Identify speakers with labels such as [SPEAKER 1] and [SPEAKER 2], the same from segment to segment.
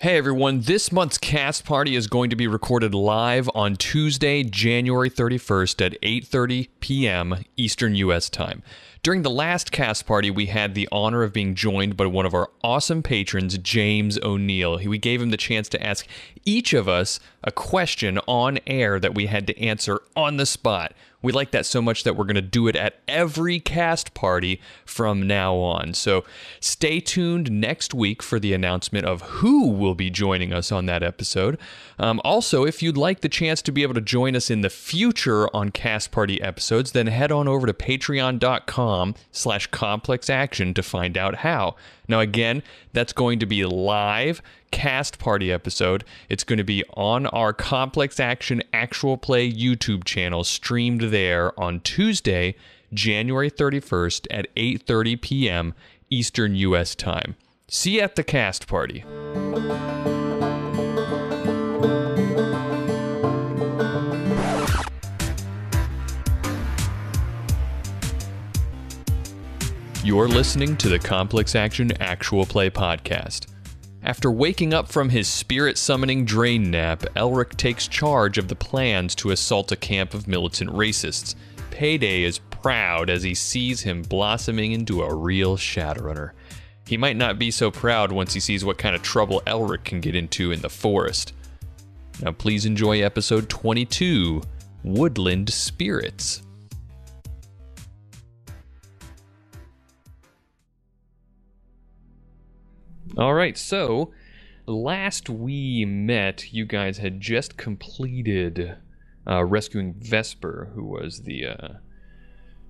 [SPEAKER 1] Hey everyone, this month's cast party is going to be recorded live on Tuesday, January 31st at 8:30 p.m. Eastern U.S. time. During the last cast party, we had the honor of being joined by one of our awesome patrons, James O'Neill. We gave him the chance to ask each of us a question on air that we had to answer on the spot. We like that so much that we're going to do it at every cast party from now on. So stay tuned next week for the announcement of who will be joining us on that episode. Also, if you'd like the chance to be able to join us in the future on cast party episodes, then head on over to patreon.com/complexaction to find out how. Now, again, that's going to be live cast party episode. It's going to be on our Complex Action Actual Play YouTube channel, streamed there on Tuesday, January 31st at 8:30 p.m. Eastern U.S. time. See you at the cast party. You're listening to the Complex Action Actual Play podcast. After waking up from his spirit-summoning drain nap, Elric takes charge of the plans to assault a camp of militant racists. Payday is proud as he sees him blossoming into a real Shadowrunner. He might not be so proud once he sees what kind of trouble Elric can get into in the forest. Now please enjoy episode 22, Woodland Spirits. Alright, so last we met, you guys had just completed rescuing Vesper, who was the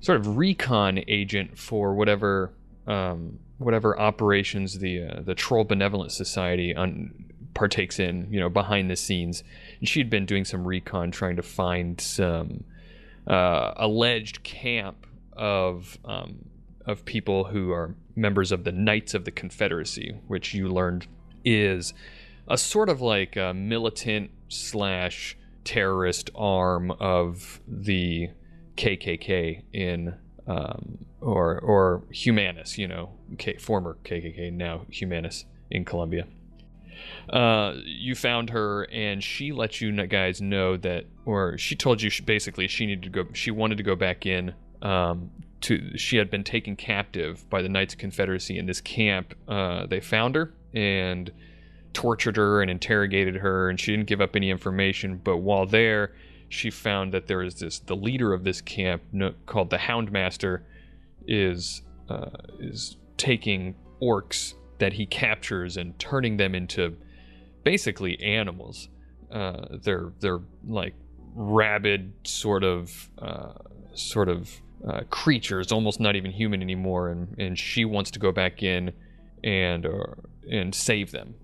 [SPEAKER 1] sort of recon agent for whatever operations the Troll Benevolent Society partakes in, behind the scenes. And she had been doing some recon, trying to find some alleged camp of people who are members of the Knights of the Confederacy, which you learned is a sort of like a militant / terrorist arm of the KKK in or Humanus, former KKK, now Humanus in Colombia. You found her, and she let you guys know that, or she told you basically she needed to go. She wanted to go back in. She had been taken captive by the Knights of Confederacy in this camp. They found her and tortured her and interrogated her, and she didn't give up any information. But while there, she found that there is the leader of this camp called the Houndmaster is taking orcs that he captures and turning them into basically animals. They're like rabid sort of creatures, almost not even human anymore, and she wants to go back in and save them.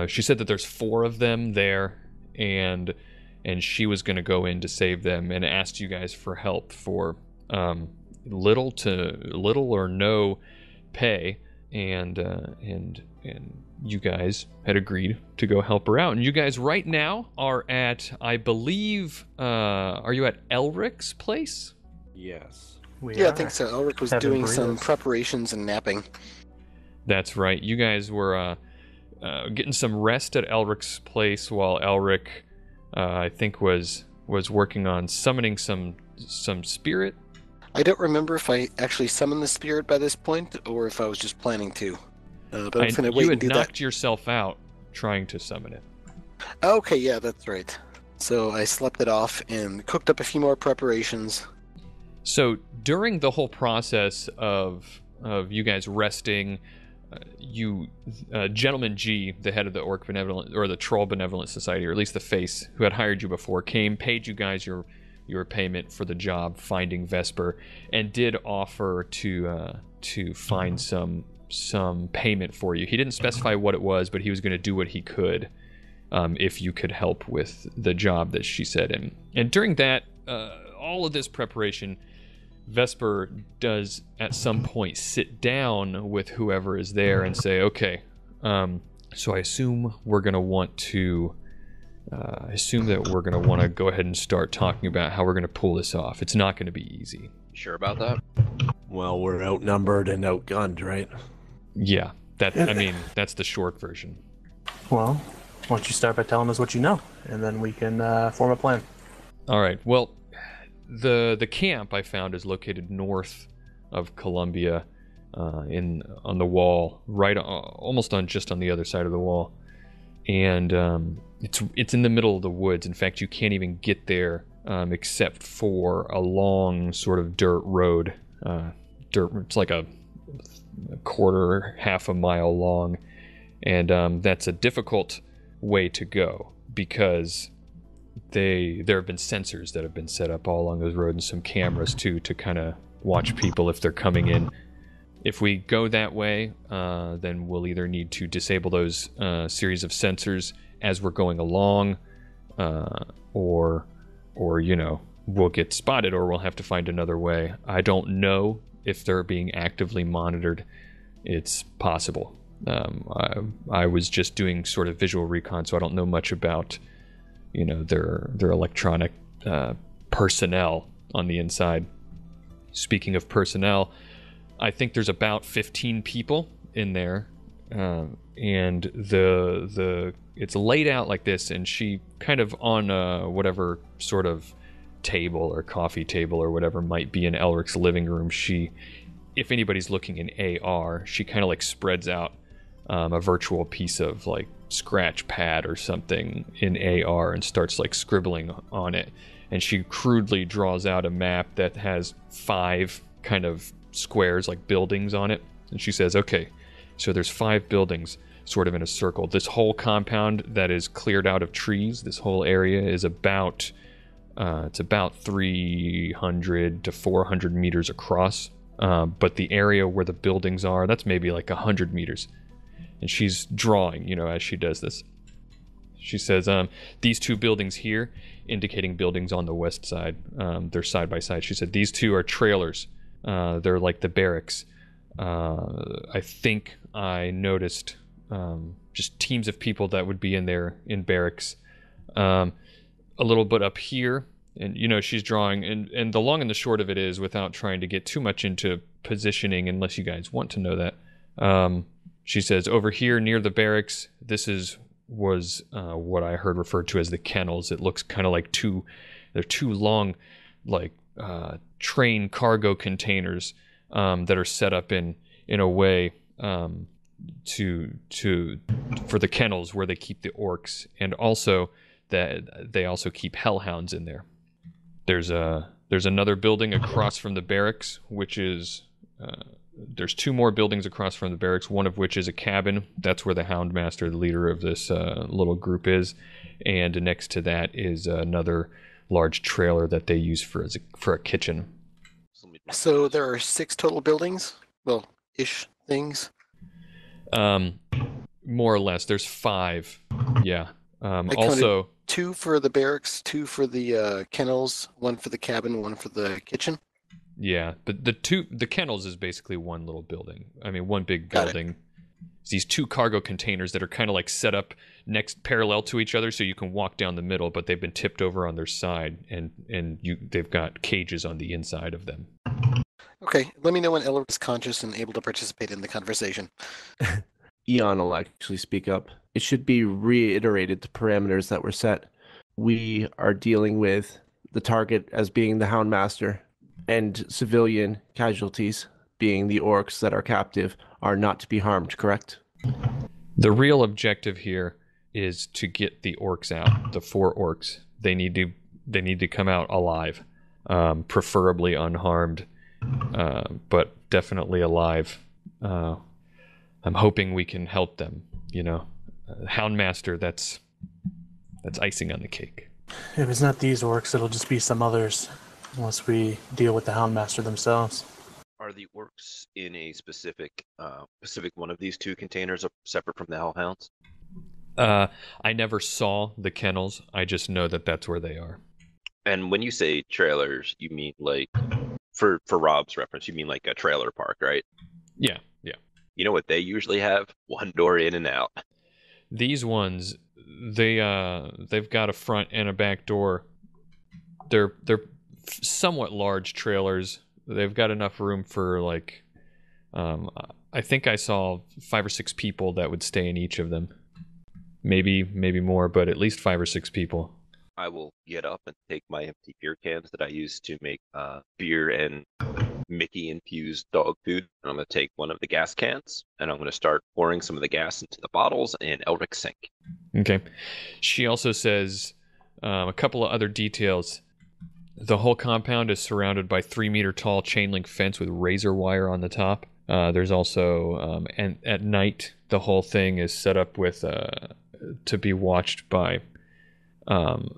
[SPEAKER 1] She said that there's 4 of them there, and she was going to go in to save them, and asked you guys for help for little or no pay, and you guys had agreed to go help her out. And you guys right now are at, I believe, are you at Elric's place?
[SPEAKER 2] Yes.
[SPEAKER 3] I think so. Elric was doing some preparations and napping.
[SPEAKER 1] That's right. You guys were getting some rest at Elric's place while Elric, I think, was working on summoning some spirit.
[SPEAKER 3] I don't remember if I actually summoned the spirit by this point, or if I was just planning to. But I was going to wait and do that.
[SPEAKER 1] You had knocked yourself out trying to summon it.
[SPEAKER 3] Okay, yeah, that's right. So I slept it off and cooked up a few more preparations.
[SPEAKER 1] So during the whole process of you guys resting, Gentleman G, the head of the Orc Benevolent, or the Troll Benevolent Society, or at least the face who had hired you before, paid you guys your payment for the job finding Vesper, and did offer to find some payment for you. He didn't specify what it was, but he was going to do what he could if you could help with the job that she said. And during that, all of this preparation, Vesper does at some point sit down with whoever is there and say, okay, so I assume we're going to want to go ahead and start talking about how we're going to pull this off. It's not going to be easy.
[SPEAKER 2] Sure about that?
[SPEAKER 4] Well, we're outnumbered and outgunned, right?
[SPEAKER 1] Yeah, that's the short version.
[SPEAKER 2] Well, why don't you start by telling us what you know, and then we can form a plan.
[SPEAKER 1] All right. Well, the camp I found is located north of Columbia, on the wall, right almost just on the other side of the wall, and it's in the middle of the woods. In fact, you can't even get there except for a long sort of dirt road. It's like a quarter, half a mile long, and that's a difficult way to go because there have been sensors that have been set up all along those roads and some cameras too to kind of watch people if they're coming in. If we go that way, then we'll either need to disable those series of sensors as we're going along, or we'll get spotted, or we'll have to find another way. I don't know if they're being actively monitored. It's possible. I was just doing sort of visual recon, so I don't know much about their electronic personnel on the inside. Speaking of personnel, I think there's about 15 people in there, and it's laid out like this, and she kind of on whatever sort of table or coffee table or whatever might be in Elric's living room. If anybody's looking in AR, she kind of like spreads out a virtual piece of like scratch pad or something in AR and starts like scribbling on it, and she crudely draws out a map that has 5 kind of squares like buildings on it, and she says, okay, so there's 5 buildings sort of in a circle. This whole compound that is cleared out of trees, this whole area is about 300 to 400 meters across, but the area where the buildings are, that's maybe like 100 meters. And she's drawing, as she does this. She says, these 2 buildings here, indicating buildings on the west side, they're side by side. She said, these 2 are trailers. They're like the barracks. I think I noticed just teams of people that would be in there in barracks. A little bit up here, and she's drawing, and the long and the short of it is, without trying to get too much into positioning, unless you guys want to know that, she says, over here near the barracks, this was what I heard referred to as the kennels. It looks kind of like they're 2 long, like train cargo containers that are set up in a way for the kennels where they keep the orcs, and also that they also keep hellhounds in there. There's another building across from the barracks, which is there's 2 more buildings across from the barracks, one of which is a cabin. That's where the Houndmaster, the leader of this little group, is, and next to that is another large trailer that they use for a kitchen.
[SPEAKER 3] So there are 6 total buildings, well, ish things.
[SPEAKER 1] More or less. There's 5. Yeah.
[SPEAKER 3] I
[SPEAKER 1] Also,
[SPEAKER 3] 2 for the barracks, 2 for the kennels, 1 for the cabin, 1 for the kitchen.
[SPEAKER 1] Yeah, but the kennels is basically one little building. I mean, one big building. These 2 cargo containers that are kind of like set up parallel to each other, so you can walk down the middle, but they've been tipped over on their side, and they've got cages on the inside of them.
[SPEAKER 3] Okay, let me know when Elric is conscious and able to participate in the conversation.
[SPEAKER 4] Eon will actually speak up. It should be reiterated the parameters that were set. We are dealing with the target as being the Houndmaster, and civilian casualties, being the orcs that are captive, are not to be harmed, correct?
[SPEAKER 1] The real objective here is to get the orcs out, the 4 orcs. They need to come out alive, preferably unharmed, but definitely alive. I'm hoping we can help them, Houndmaster, that's icing on the cake.
[SPEAKER 2] If it's not these orcs, it'll just be some others, unless we deal with the Houndmaster themselves.
[SPEAKER 5] Are the orcs in a specific one of these 2 containers separate from the hellhounds?
[SPEAKER 1] I never saw the kennels. I just know that that's where they are.
[SPEAKER 5] And when you say trailers, you mean like, for Rob's reference, you mean like a trailer park, right?
[SPEAKER 1] Yeah.
[SPEAKER 5] You know what they usually have? 1 door in and out.
[SPEAKER 1] These ones, they've got a front and a back door. They're somewhat large trailers. They've got enough room for like, I think I saw 5 or 6 people that would stay in each of them. maybe more, but at least 5 or 6 people.
[SPEAKER 5] I will get up and take my empty beer cans that I use to make beer and Mickey infused dog food. And I'm going to take one of the gas cans and I'm going to start pouring some of the gas into the bottles in Elric's sink.
[SPEAKER 1] Okay. She also says a couple of other details. The whole compound is surrounded by 3-meter tall chain link fence with razor wire on the top. There's also, and at night, the whole thing is set up with to be watched by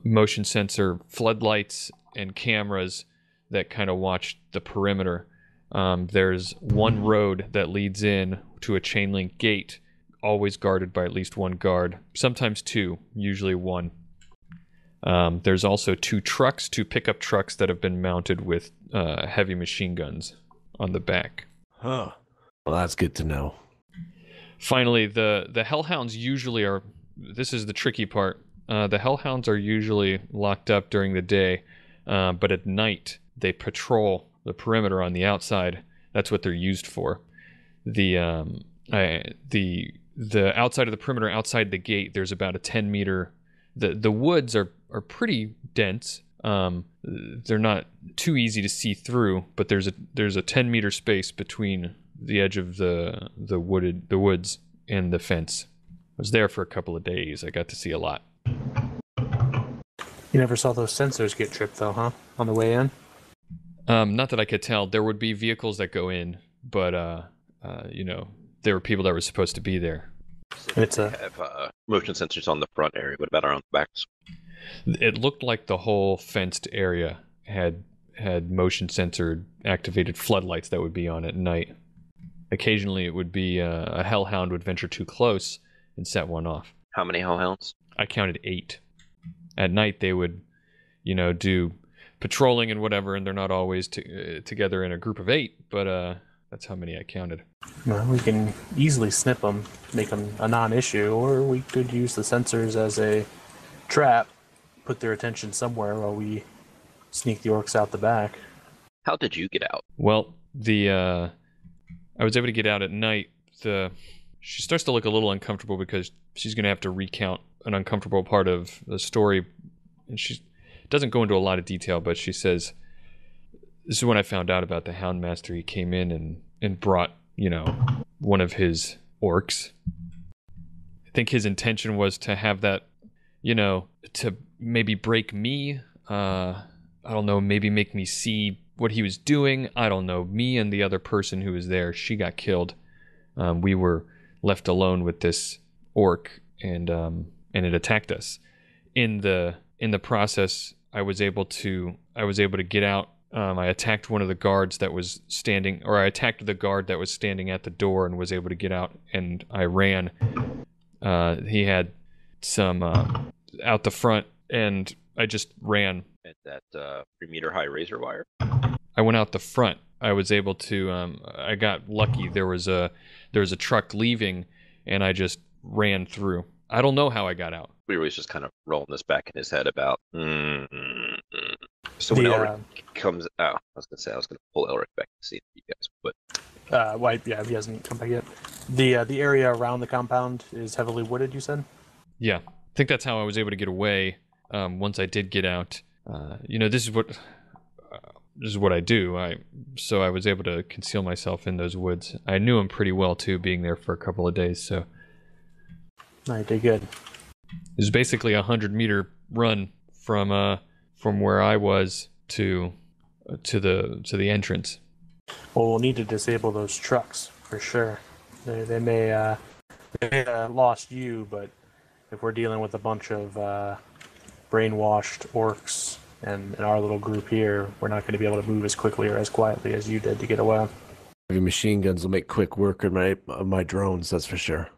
[SPEAKER 1] motion sensor floodlights and cameras that kind of watch the perimeter. There's one road that leads in to a chain link gate, always guarded by at least one guard, sometimes 2, usually 1. There's also 2 pickup trucks that have been mounted with heavy machine guns on the back.
[SPEAKER 4] Huh. Well, that's good to know.
[SPEAKER 1] Finally, the Hellhounds usually are, this is the tricky part, the Hellhounds are usually locked up during the day, but at night they patrol the perimeter on the outside. That's what they're used for. The outside of the perimeter, outside the gate, there's about a 10-meter... The woods are pretty dense. They're not too easy to see through, but there's a 10-meter space between the edge of the woods and the fence. I was there for a couple of days. I got to see a lot.
[SPEAKER 2] You never saw those sensors get tripped, though, huh? On the way in?
[SPEAKER 1] Not that I could tell. There would be vehicles that go in, but there were people that were supposed to be there.
[SPEAKER 2] It's a
[SPEAKER 5] have motion sensors on the front area. What about around the backs?
[SPEAKER 1] It looked like the whole fenced area had motion sensor activated floodlights that would be on at night. Occasionally, it would be a hellhound would venture too close and set one off.
[SPEAKER 5] How many hellhounds?
[SPEAKER 1] I counted 8. At night, they would, do patrolling and whatever, and they're not always together in a group of 8, but that's how many I counted.
[SPEAKER 2] Well, we can easily snip them, make them a non-issue, or we could use the sensors as a trap, put their attention somewhere while we sneak the orcs out the back.
[SPEAKER 5] How did you get out?
[SPEAKER 1] Well, I was able to get out at night. She starts to look a little uncomfortable because she's going to have to recount an uncomfortable part of the story, and she doesn't go into a lot of detail, but she says, this is when I found out about the Houndmaster. He came in and brought, one of his orcs. I think his intention was to have that, to maybe break me. I don't know, maybe make me see what he was doing. I don't know. Me and the other person who was there, she got killed. We were left alone with this orc, and it attacked us. In the process, I was able to get out. I attacked one of the guards that was standing, or I attacked the guard that was standing at the door and was able to get out, and I ran. He had some out the front, and I just ran.
[SPEAKER 5] At that 3-meter high razor wire?
[SPEAKER 1] I went out the front. I was able to, I got lucky. There was a truck leaving, and I just ran through. I don't know how I got out.
[SPEAKER 5] We were just kind of rolling this back in his head about. So when Elric comes out, I was going to pull Elric back to see you guys, but
[SPEAKER 2] he hasn't come back yet. The area around the compound is heavily wooded, you said?
[SPEAKER 1] Yeah, I think that's how I was able to get away. Once I did get out, this is what I do. So I was able to conceal myself in those woods. I knew him pretty well too, being there for a couple of days. So
[SPEAKER 2] I did good.
[SPEAKER 1] It was basically a 100-meter run from where I was to the entrance.
[SPEAKER 2] Well, we'll need to disable those trucks for sure. They may have lost you, but if we're dealing with a bunch of brainwashed orcs and in our little group here, we're not going to be able to move as quickly or as quietly as you did to get away.
[SPEAKER 4] Heavy machine guns will make quick work of my drones, that's for sure.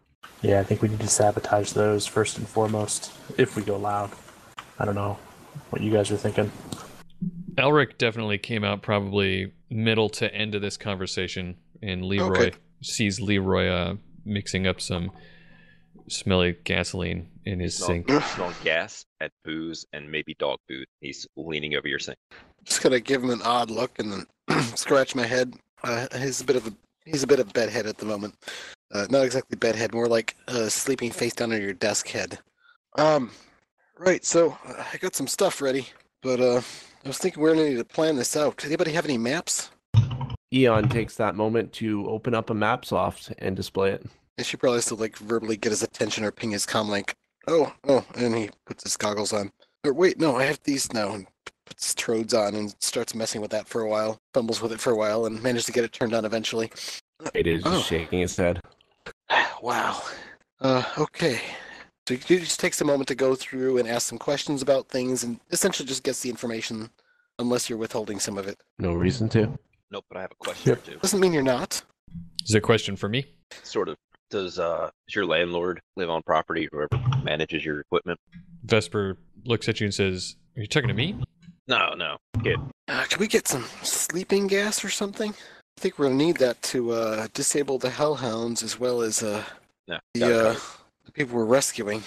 [SPEAKER 2] Yeah, I think we need to sabotage those first and foremost, if we go loud. I don't know what you guys are thinking.
[SPEAKER 1] Elric definitely came out probably middle to end of this conversation, and Leroy sees Leroy mixing up some smelly gasoline in his sink.
[SPEAKER 5] Smelling gas and booze and maybe dog food. He's leaning over your sink.
[SPEAKER 3] Just gonna give him an odd look and then scratch my head. He's a bit of bedhead at the moment. Not exactly bed head, more like sleeping face down on your desk head. Right, so I got some stuff ready, but I was thinking we're gonna need to plan this out. Anybody have any maps?
[SPEAKER 4] Eon takes that moment to open up a map soft and display it.
[SPEAKER 3] I should probably still like verbally get his attention or ping his comm like, oh, and he puts his goggles on. Or wait, no, I have these now, and puts his trodes on and starts messing with that for a while, fumbles with it for a while, and manages to get it turned on eventually.
[SPEAKER 4] It is just shaking his head.
[SPEAKER 3] Wow. Okay. So he just takes a moment to go through and ask some questions about things, and essentially just gets the information, unless you're withholding some of it.
[SPEAKER 4] No reason to.
[SPEAKER 5] Nope, but I have a question or two.
[SPEAKER 3] Doesn't mean you're not.
[SPEAKER 1] Is it a question for me?
[SPEAKER 5] Sort of. Does your landlord live on property, whoever manages your equipment?
[SPEAKER 1] Vesper looks at you and says, "Are you talking to me?"
[SPEAKER 5] No, kid.
[SPEAKER 3] Can we get some sleeping gas or something? I think we're gonna need that to disable the hellhounds as well as
[SPEAKER 5] No,
[SPEAKER 3] the people we're rescuing.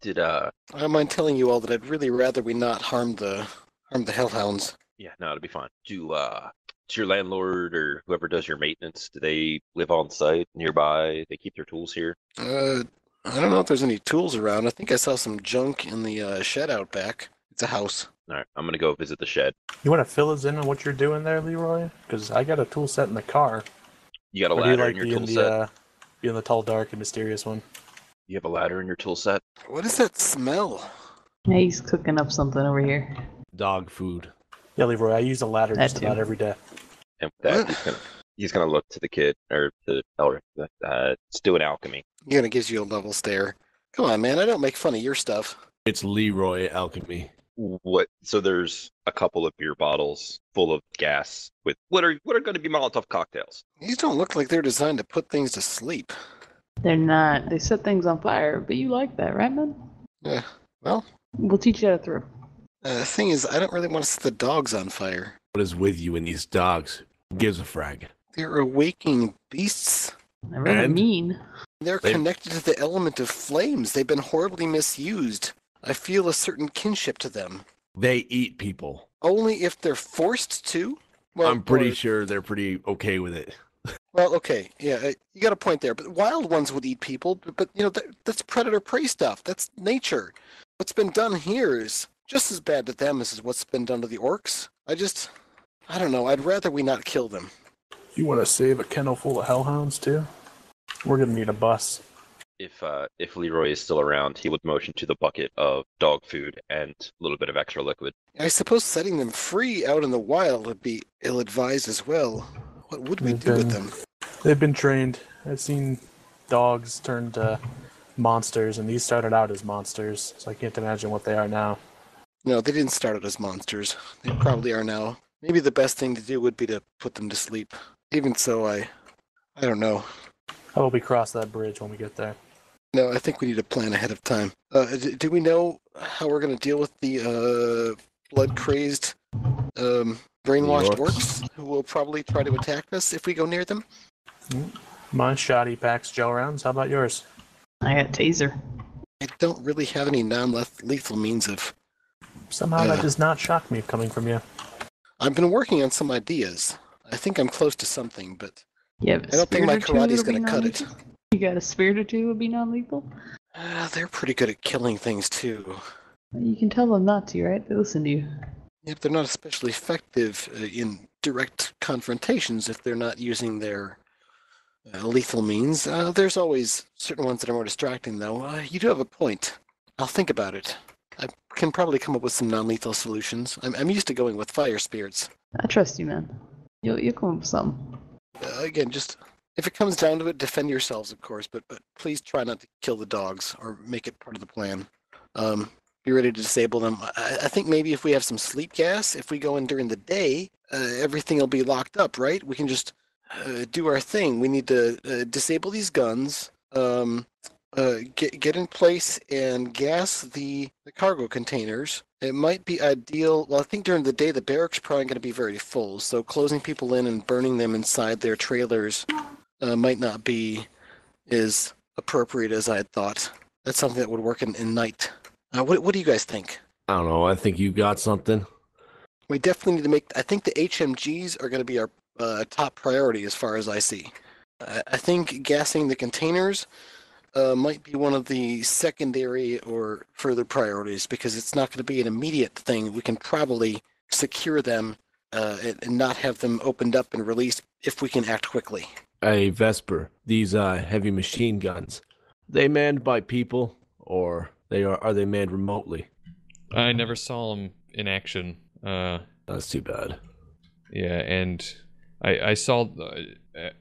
[SPEAKER 5] Did
[SPEAKER 3] I don't mind telling you all that I'd really rather we not harm the hellhounds.
[SPEAKER 5] yeah, no, it'll be fine. Does your landlord or whoever does your maintenance, do they live on site nearby? They keep their tools here?
[SPEAKER 3] I don't know if there's any tools around. I think I saw some junk in the shed out back. It's a house.
[SPEAKER 5] All right, I'm gonna go visit the shed.
[SPEAKER 2] You want to fill us in on what you're doing there, Leroy? Because I got a tool set in the car.
[SPEAKER 5] You got a
[SPEAKER 2] Or do you
[SPEAKER 5] ladder
[SPEAKER 2] like
[SPEAKER 5] in your
[SPEAKER 2] being
[SPEAKER 5] tool set?
[SPEAKER 2] being the tall, dark, and mysterious one?
[SPEAKER 5] You have a ladder in your tool set?
[SPEAKER 3] What is that smell?
[SPEAKER 6] Yeah, he's cooking up something over here.
[SPEAKER 4] Dog food.
[SPEAKER 2] Yeah, Leroy, I use a ladder
[SPEAKER 6] That
[SPEAKER 2] just
[SPEAKER 6] too.
[SPEAKER 2] about every day.
[SPEAKER 5] And with that,
[SPEAKER 3] What?
[SPEAKER 5] he's gonna look to the kid or to Elric. It's doing alchemy.
[SPEAKER 3] Yana gives you a level stare. Come on, man. I don't make fun of your stuff.
[SPEAKER 4] It's Leroy Alchemy.
[SPEAKER 5] What? So there's a couple of beer bottles full of gas with what are going to be Molotov cocktails.
[SPEAKER 3] These don't look like they're designed to put things to sleep.
[SPEAKER 6] They're not. They set things on fire, but you like that, right, man?
[SPEAKER 3] Yeah. Well,
[SPEAKER 6] We'll teach you how to throw.
[SPEAKER 3] the thing is, I don't really want to set the dogs on fire.
[SPEAKER 4] What is with you and these dogs? Who gives a frag?
[SPEAKER 3] They're awaking beasts.
[SPEAKER 6] They're really
[SPEAKER 4] And?
[SPEAKER 6] mean.
[SPEAKER 3] They're
[SPEAKER 4] They-
[SPEAKER 3] connected to the element of flames. They've been horribly misused. I feel a certain kinship to them.
[SPEAKER 4] They eat people.
[SPEAKER 3] Only if they're forced to? Well,
[SPEAKER 4] I'm pretty
[SPEAKER 3] or-
[SPEAKER 4] sure they're pretty okay with it.
[SPEAKER 3] Well, okay, yeah, you got a point there. But wild ones would eat people, but you know that's predator-prey stuff. That's nature. What's been done here is just as bad to them as what's been done to the orcs. I don't know. I'd rather we not kill them.
[SPEAKER 2] You want to save a kennel full of hellhounds too? We're gonna need a bus.
[SPEAKER 5] If Leroy is still around, he would motion to the bucket of dog food and a little bit of extra liquid.
[SPEAKER 3] I suppose setting them free out in the wild would be ill-advised as well. What would we do with them?
[SPEAKER 2] They've been trained. I've seen dogs turn to monsters, and these started out as monsters, so I can't imagine what they are now.
[SPEAKER 3] No, they didn't start out as monsters. They probably are now. Maybe the best thing to do would be to put them to sleep. Even so, I don't know.
[SPEAKER 2] How about we cross that bridge when we get there?
[SPEAKER 3] No, I think we need to plan ahead of time. Do we know how we're going to deal with the blood-crazed, brainwashed
[SPEAKER 4] Orcs.
[SPEAKER 3] orcs who will probably try to attack us if we go near them?
[SPEAKER 2] My shoddy packs gel rounds. How about yours?
[SPEAKER 6] I got taser.
[SPEAKER 3] I don't really have any non-lethal means of...
[SPEAKER 2] Somehow that does not shock me coming from you.
[SPEAKER 3] I've been working on some ideas. I think I'm close to something, but
[SPEAKER 6] You have
[SPEAKER 3] I don't think my karate's
[SPEAKER 6] going
[SPEAKER 3] going to cut it.
[SPEAKER 6] You got a spirit or two would be non-lethal?
[SPEAKER 3] They're pretty good at killing things, too.
[SPEAKER 6] You can tell them not to, right? They listen to you.
[SPEAKER 3] If they're not especially effective in direct confrontations, if they're not using their lethal means, there's always certain ones that are more distracting, though. You do have a point. I'll think about it. I can probably come up with some non-lethal solutions. I'm used to going with fire spirits.
[SPEAKER 6] I trust you, man. You'll come up with something.
[SPEAKER 3] Again, just if it comes down to it, defend yourselves, of course, but please try not to kill the dogs or make it part of the plan. Be ready to disable them. I think maybe if we have some sleep gas, if we go in during the day, everything will be locked up, right? We can just do our thing. We need to disable these guns, get in place and gas the cargo containers. It might be ideal. Well, I think during the day the barracks are probably going to be very full, so closing people in and burning them inside their trailers might not be as appropriate as I had thought. That's something that would work in night. What do you guys think?
[SPEAKER 4] I don't know. I think you got something.
[SPEAKER 3] We definitely need to make. I think the HMGs are going to be our top priority as far as I see. I think gassing the containers might be one of the secondary or further priorities because it's not going to be an immediate thing. We can probably secure them and not have them opened up and released if we can act quickly.
[SPEAKER 4] Hey, Vesper, these heavy machine guns, they manned by people or are they manned remotely?
[SPEAKER 1] I never saw him in action.
[SPEAKER 4] That's too bad.
[SPEAKER 1] Yeah, and I saw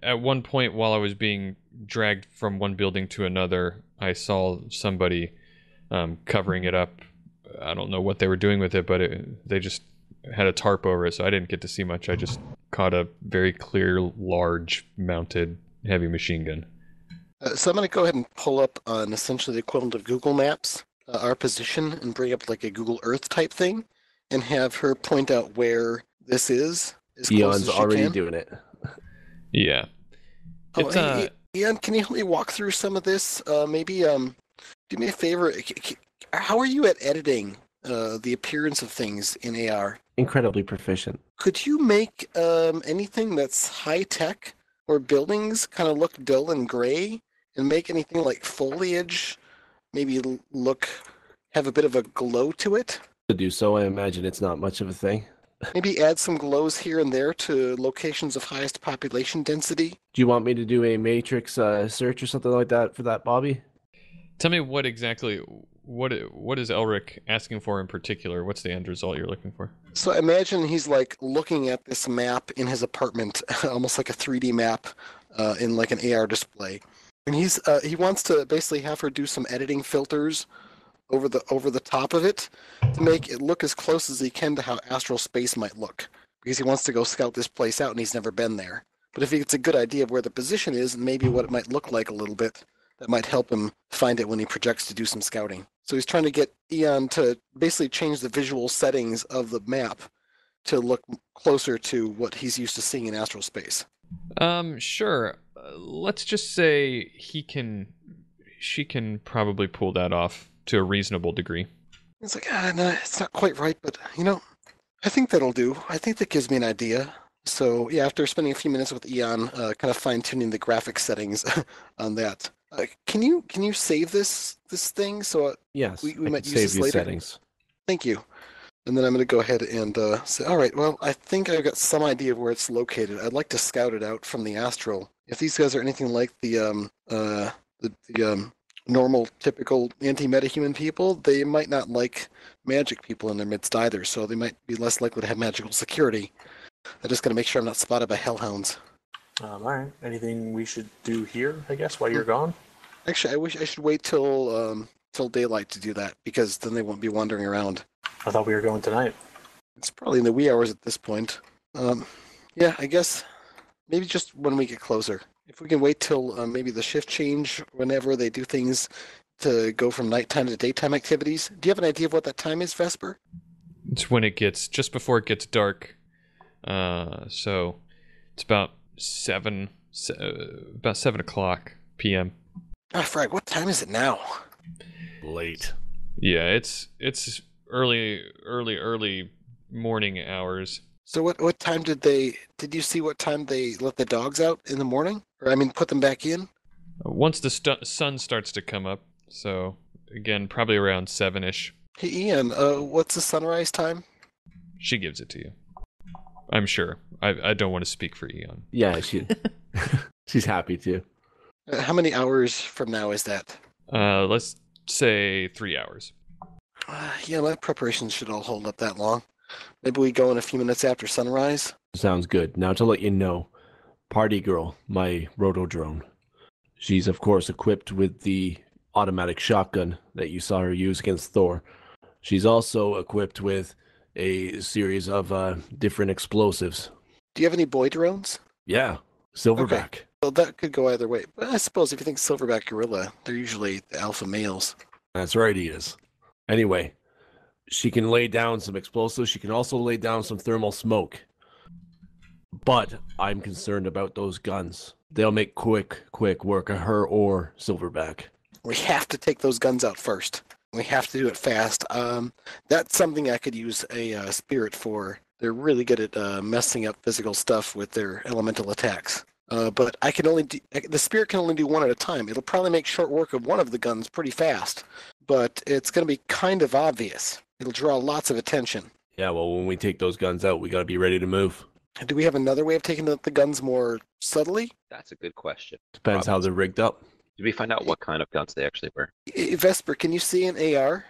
[SPEAKER 1] at one point while I was being dragged from one building to another, I saw somebody covering it up. I don't know what they were doing with it, but they just had a tarp over it, so I didn't get to see much. I just caught a very clear, large, mounted heavy machine gun.
[SPEAKER 3] So I'm going to go ahead and pull up on essentially the equivalent of Google Maps, our position, and bring up like a Google Earth type thing, and have her point out where this is as close
[SPEAKER 4] Eon's
[SPEAKER 3] as she
[SPEAKER 4] already
[SPEAKER 3] can.
[SPEAKER 4] doing it.
[SPEAKER 1] Yeah.
[SPEAKER 3] Oh,
[SPEAKER 1] It's
[SPEAKER 3] hey, Ian, can you help me walk through some of this? Maybe do me a favor. How are you at editing the appearance of things in AR?
[SPEAKER 4] Incredibly proficient.
[SPEAKER 3] Could you make anything that's high tech or buildings kind of look dull and gray, and make anything like foliage maybe have a bit of a glow to it?
[SPEAKER 4] To do so, I imagine it's not much of a thing.
[SPEAKER 3] Maybe add some glows here and there to locations of highest population density.
[SPEAKER 4] Do you want me to do a matrix search or something like that for that, Bobby?
[SPEAKER 1] Tell me what is Elric asking for in particular? What's the end result you're looking for?
[SPEAKER 3] So imagine he's like looking at this map in his apartment, almost like a 3D map in like an AR display. And he wants to basically have her do some editing filters over the top of it to make it look as close as he can to how astral space might look, because he wants to go scout this place out and he's never been there. But if he gets a good idea of where the position is and maybe what it might look like a little bit, that might help him find it when he projects to do some scouting. So he's trying to get Eon to basically change the visual settings of the map to look closer to what he's used to seeing in astral space.
[SPEAKER 1] Sure. Let's just say she can probably pull that off to a reasonable degree.
[SPEAKER 3] It's like, no, it's not quite right, but I think that'll do. I think that gives me an idea. So yeah, after spending a few minutes with Eon, kind of fine tuning the graphic settings on that. Can you save this thing so
[SPEAKER 4] Yes,
[SPEAKER 3] we
[SPEAKER 4] I
[SPEAKER 3] might
[SPEAKER 4] can
[SPEAKER 3] use
[SPEAKER 4] save
[SPEAKER 3] this
[SPEAKER 4] these
[SPEAKER 3] later?
[SPEAKER 4] settings.
[SPEAKER 3] Thank you. And then I'm going to go ahead and say, all right, well, I think I've got some idea of where it's located. I'd like to scout it out from the astral. If these guys are anything like the normal, typical anti-metahuman people, they might not like magic people in their midst either, so they might be less likely to have magical security. I'm just going to make sure I'm not spotted by hellhounds.
[SPEAKER 2] All right. Anything we should do here, I guess, while you're gone?
[SPEAKER 3] Actually, I should wait till daylight to do that, because then they won't be wandering around.
[SPEAKER 2] I thought we were going tonight.
[SPEAKER 3] It's probably in the wee hours at this point. Yeah, I guess maybe just when we get closer. If we can wait till maybe the shift change, whenever they do things to go from nighttime to daytime activities. Do you have an idea of what that time is, Vesper?
[SPEAKER 1] It's when it gets just before it gets dark. So it's about 7 o'clock p.m.
[SPEAKER 3] Ah, frag, what time is it now?
[SPEAKER 4] Late.
[SPEAKER 1] Yeah, it's early morning hours.
[SPEAKER 3] So what time did you see what time they let the dogs out in the morning? Or I mean, put them back in?
[SPEAKER 1] Once the sun starts to come up, so again, probably around 7-ish.
[SPEAKER 3] Hey, Ian, what's the sunrise time?
[SPEAKER 1] She gives it to you. I'm sure. I don't want to speak for Eon.
[SPEAKER 4] Yeah, she's happy to.
[SPEAKER 3] How many hours from now is that?
[SPEAKER 1] Let's say 3 hours.
[SPEAKER 3] Yeah, my preparations should all hold up that long. Maybe we go in a few minutes after sunrise.
[SPEAKER 4] Sounds good. Now to let you know, Party Girl, my roto-drone. She's of course equipped with the automatic shotgun that you saw her use against Thor. She's also equipped with a series of different explosives.
[SPEAKER 3] Do you have any boy drones?
[SPEAKER 4] Yeah, Silverback.
[SPEAKER 3] Okay. Well, that could go either way. But I suppose if you think silverback gorilla, they're usually the alpha males.
[SPEAKER 4] That's right, he is. Anyway, she can lay down some explosives. She can also lay down some thermal smoke. But I'm concerned about those guns. They'll make quick work of her or Silverback.
[SPEAKER 3] We have to take those guns out first. We have to do it fast. That's something I could use a spirit for. They're really good at messing up physical stuff with their elemental attacks. But I can only the spirit can only do one at a time. It'll probably make short work of one of the guns pretty fast, but it's going to be kind of obvious. It'll draw lots of attention.
[SPEAKER 4] Yeah, well, when we take those guns out, we got to be ready to move.
[SPEAKER 3] Do we have another way of taking out the guns more subtly?
[SPEAKER 5] That's a good question.
[SPEAKER 4] Depends how they're rigged up.
[SPEAKER 5] Did we find out what kind of guns they actually were?
[SPEAKER 3] Vesper, can you see an AR?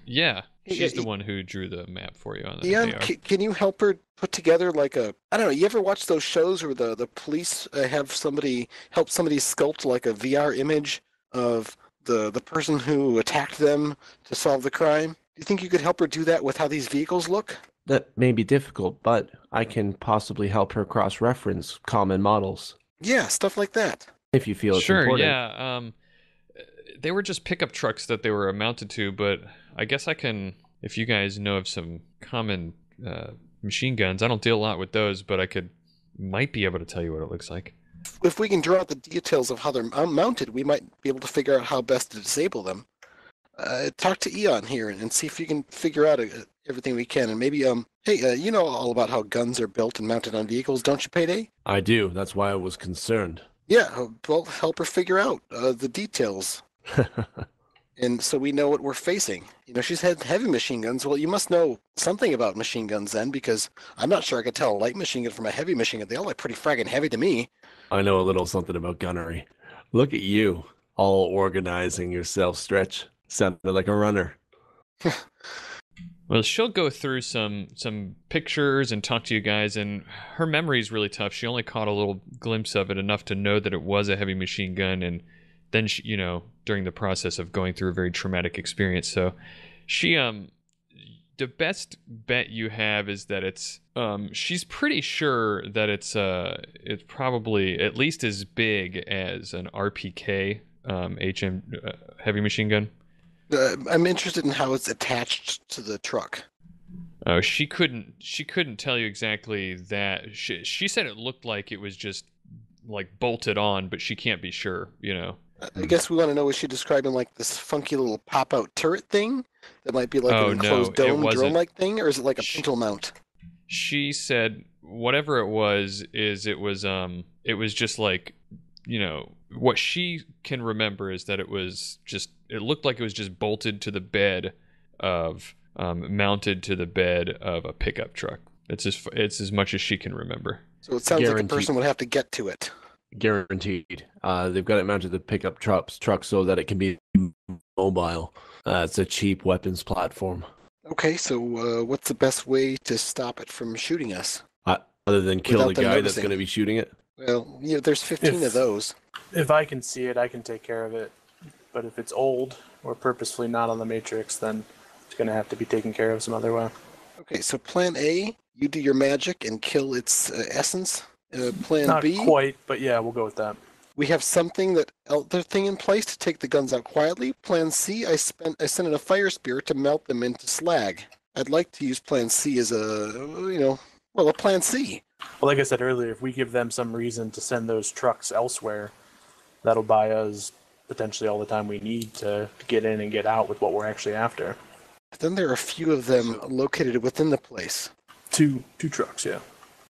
[SPEAKER 1] Yeah. She's the one who drew the map for you on the AR.
[SPEAKER 3] Can you help her put together like a, I don't know, you ever watch those shows where the police have somebody help somebody sculpt like a VR image of the person who attacked them to solve the crime? Do you think you could help her do that with how these vehicles look?
[SPEAKER 4] That may be difficult, but I can possibly help her cross-reference common models.
[SPEAKER 3] Yeah, stuff like that.
[SPEAKER 4] If you feel it's
[SPEAKER 1] sure,
[SPEAKER 4] important.
[SPEAKER 1] yeah. They were just pickup trucks that they were mounted to, but I guess I can, if you guys know of some common machine guns, I don't deal a lot with those, but might be able to tell you what it looks like.
[SPEAKER 3] If we can draw out the details of how they're mounted, we might be able to figure out how best to disable them. Talk to Eon here and see if you can figure out everything we can. And maybe, hey, you know all about how guns are built and mounted on vehicles, don't you, Payday?
[SPEAKER 4] I do. That's why I was concerned.
[SPEAKER 3] Yeah, well, help her figure out the details. And so we know what we're facing. You know, she's had heavy machine guns. Well, you must know something about machine guns then, because I'm not sure I could tell a light machine gun from a heavy machine gun. They all look pretty fragging heavy to me.
[SPEAKER 4] I know a little something about gunnery. Look at you, all organizing yourself, Stretch. Sounded like a runner.
[SPEAKER 1] Well, she'll go through some pictures and talk to you guys, and her memory's really tough. She only caught a little glimpse of it, enough to know that it was a heavy machine gun, and then she, you know, during the process of going through a very traumatic experience. So she the best bet you have is that it's she's pretty sure that it's probably at least as big as an RPK HM heavy machine gun.
[SPEAKER 3] I'm interested in how it's attached to the truck.
[SPEAKER 1] Oh, she couldn't tell you exactly that. She said it looked like it was just like bolted on, but she can't be sure, you know.
[SPEAKER 3] I guess we want to know, is she describing like this funky little pop-out turret thing that might be like an enclosed dome drone-like thing, or is it like a pintle mount?
[SPEAKER 1] She said whatever it was just like, you know, what she can remember is that it looked like it was just bolted to the bed of mounted to the bed of a pickup truck. It's as much as she can remember.
[SPEAKER 3] So it sounds like a person would have to get to it.
[SPEAKER 4] Guaranteed. They've got it mounted to the pickup truck so that it can be mobile. It's a cheap weapons platform.
[SPEAKER 3] Okay, so what's the best way to stop it from shooting us?
[SPEAKER 4] Other than kill the guy that's
[SPEAKER 3] noticing.
[SPEAKER 4] going to be shooting it?
[SPEAKER 3] Well, you know, there's 15 of those.
[SPEAKER 2] If I can see it, I can take care of it. But if it's old or purposefully not on the matrix, then it's going to have to be taken care of some other way.
[SPEAKER 3] Okay, so plan A, you do your magic and kill its essence. Plan
[SPEAKER 2] Not
[SPEAKER 3] B,
[SPEAKER 2] quite, but yeah, we'll go with that.
[SPEAKER 3] we have something other thing in place to take the guns out quietly. Plan C, I sent in a fire spirit to melt them into slag. I'd like to use Plan C as a Plan C.
[SPEAKER 2] Well, like I said earlier, if we give them some reason to send those trucks elsewhere, that'll buy us potentially all the time we need to get in and get out with what we're actually after.
[SPEAKER 3] Then there are a few of them located within the place.
[SPEAKER 2] Two trucks, yeah.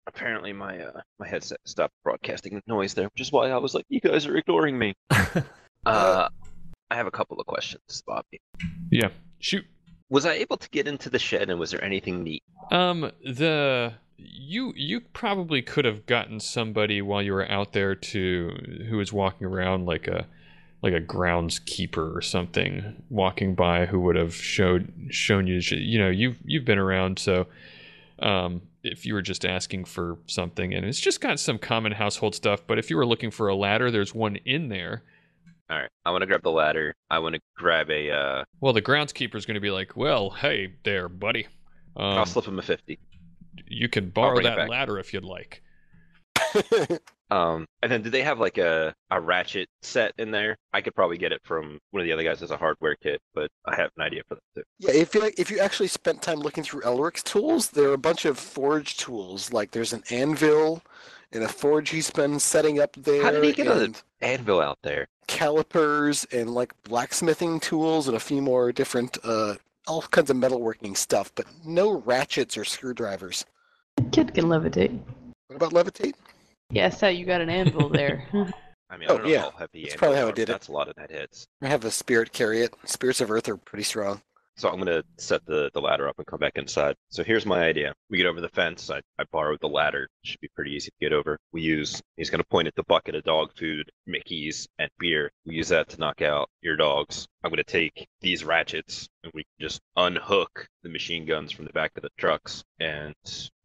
[SPEAKER 5] Apparently my headset stopped broadcasting noise there, which is why I was like, you guys are ignoring me. I have a couple of questions, Bobby.
[SPEAKER 1] Yeah, shoot.
[SPEAKER 5] Was I able to get into the shed, and was there anything neat?
[SPEAKER 1] You probably could have gotten somebody while you were out there who was walking around like a groundskeeper or something walking by who would have shown you, you know, you've been around, so if you were just asking for something, and it's just got some common household stuff, but if you were looking for a ladder, there's one in there.
[SPEAKER 5] All right, I want to grab the ladder. I want to grab a.
[SPEAKER 1] Well, the groundskeeper's going to be like, well, hey there, buddy.
[SPEAKER 5] I'll slip him a 50.
[SPEAKER 1] You can borrow
[SPEAKER 5] bring it
[SPEAKER 1] that
[SPEAKER 5] back.
[SPEAKER 1] ladder if you'd like.
[SPEAKER 5] And then do they have like a ratchet set in there? I could probably get it from one of the other guys as a hardware kit, but I have an idea for that too.
[SPEAKER 3] Yeah, if you actually spent time looking through Elric's tools, there are a bunch of forge tools. Like there's an anvil and a forge he's been setting up there.
[SPEAKER 5] How did he get an anvil out there?
[SPEAKER 3] Calipers and like blacksmithing tools and a few more different all kinds of metalworking stuff, but no ratchets or screwdrivers.
[SPEAKER 6] Kid can levitate.
[SPEAKER 3] What about levitate?
[SPEAKER 6] Yeah, so you got an anvil there.
[SPEAKER 5] I mean, I
[SPEAKER 3] Oh,
[SPEAKER 5] don't know
[SPEAKER 3] yeah.
[SPEAKER 5] how heavy
[SPEAKER 3] That's
[SPEAKER 5] anvils
[SPEAKER 3] probably how I
[SPEAKER 5] are,
[SPEAKER 3] did
[SPEAKER 5] but
[SPEAKER 3] it.
[SPEAKER 5] that's a lot of net hits.
[SPEAKER 3] I have a spirit carry it. Spirits of Earth are pretty strong.
[SPEAKER 5] So I'm gonna set the ladder up and come back inside. So here's my idea. We get over the fence. I borrowed the ladder. Should be pretty easy to get over. He's gonna point at the bucket of dog food, Mickey's, and beer. We use that to knock out your dogs. I'm gonna take these ratchets and we can just unhook the machine guns from the back of the trucks and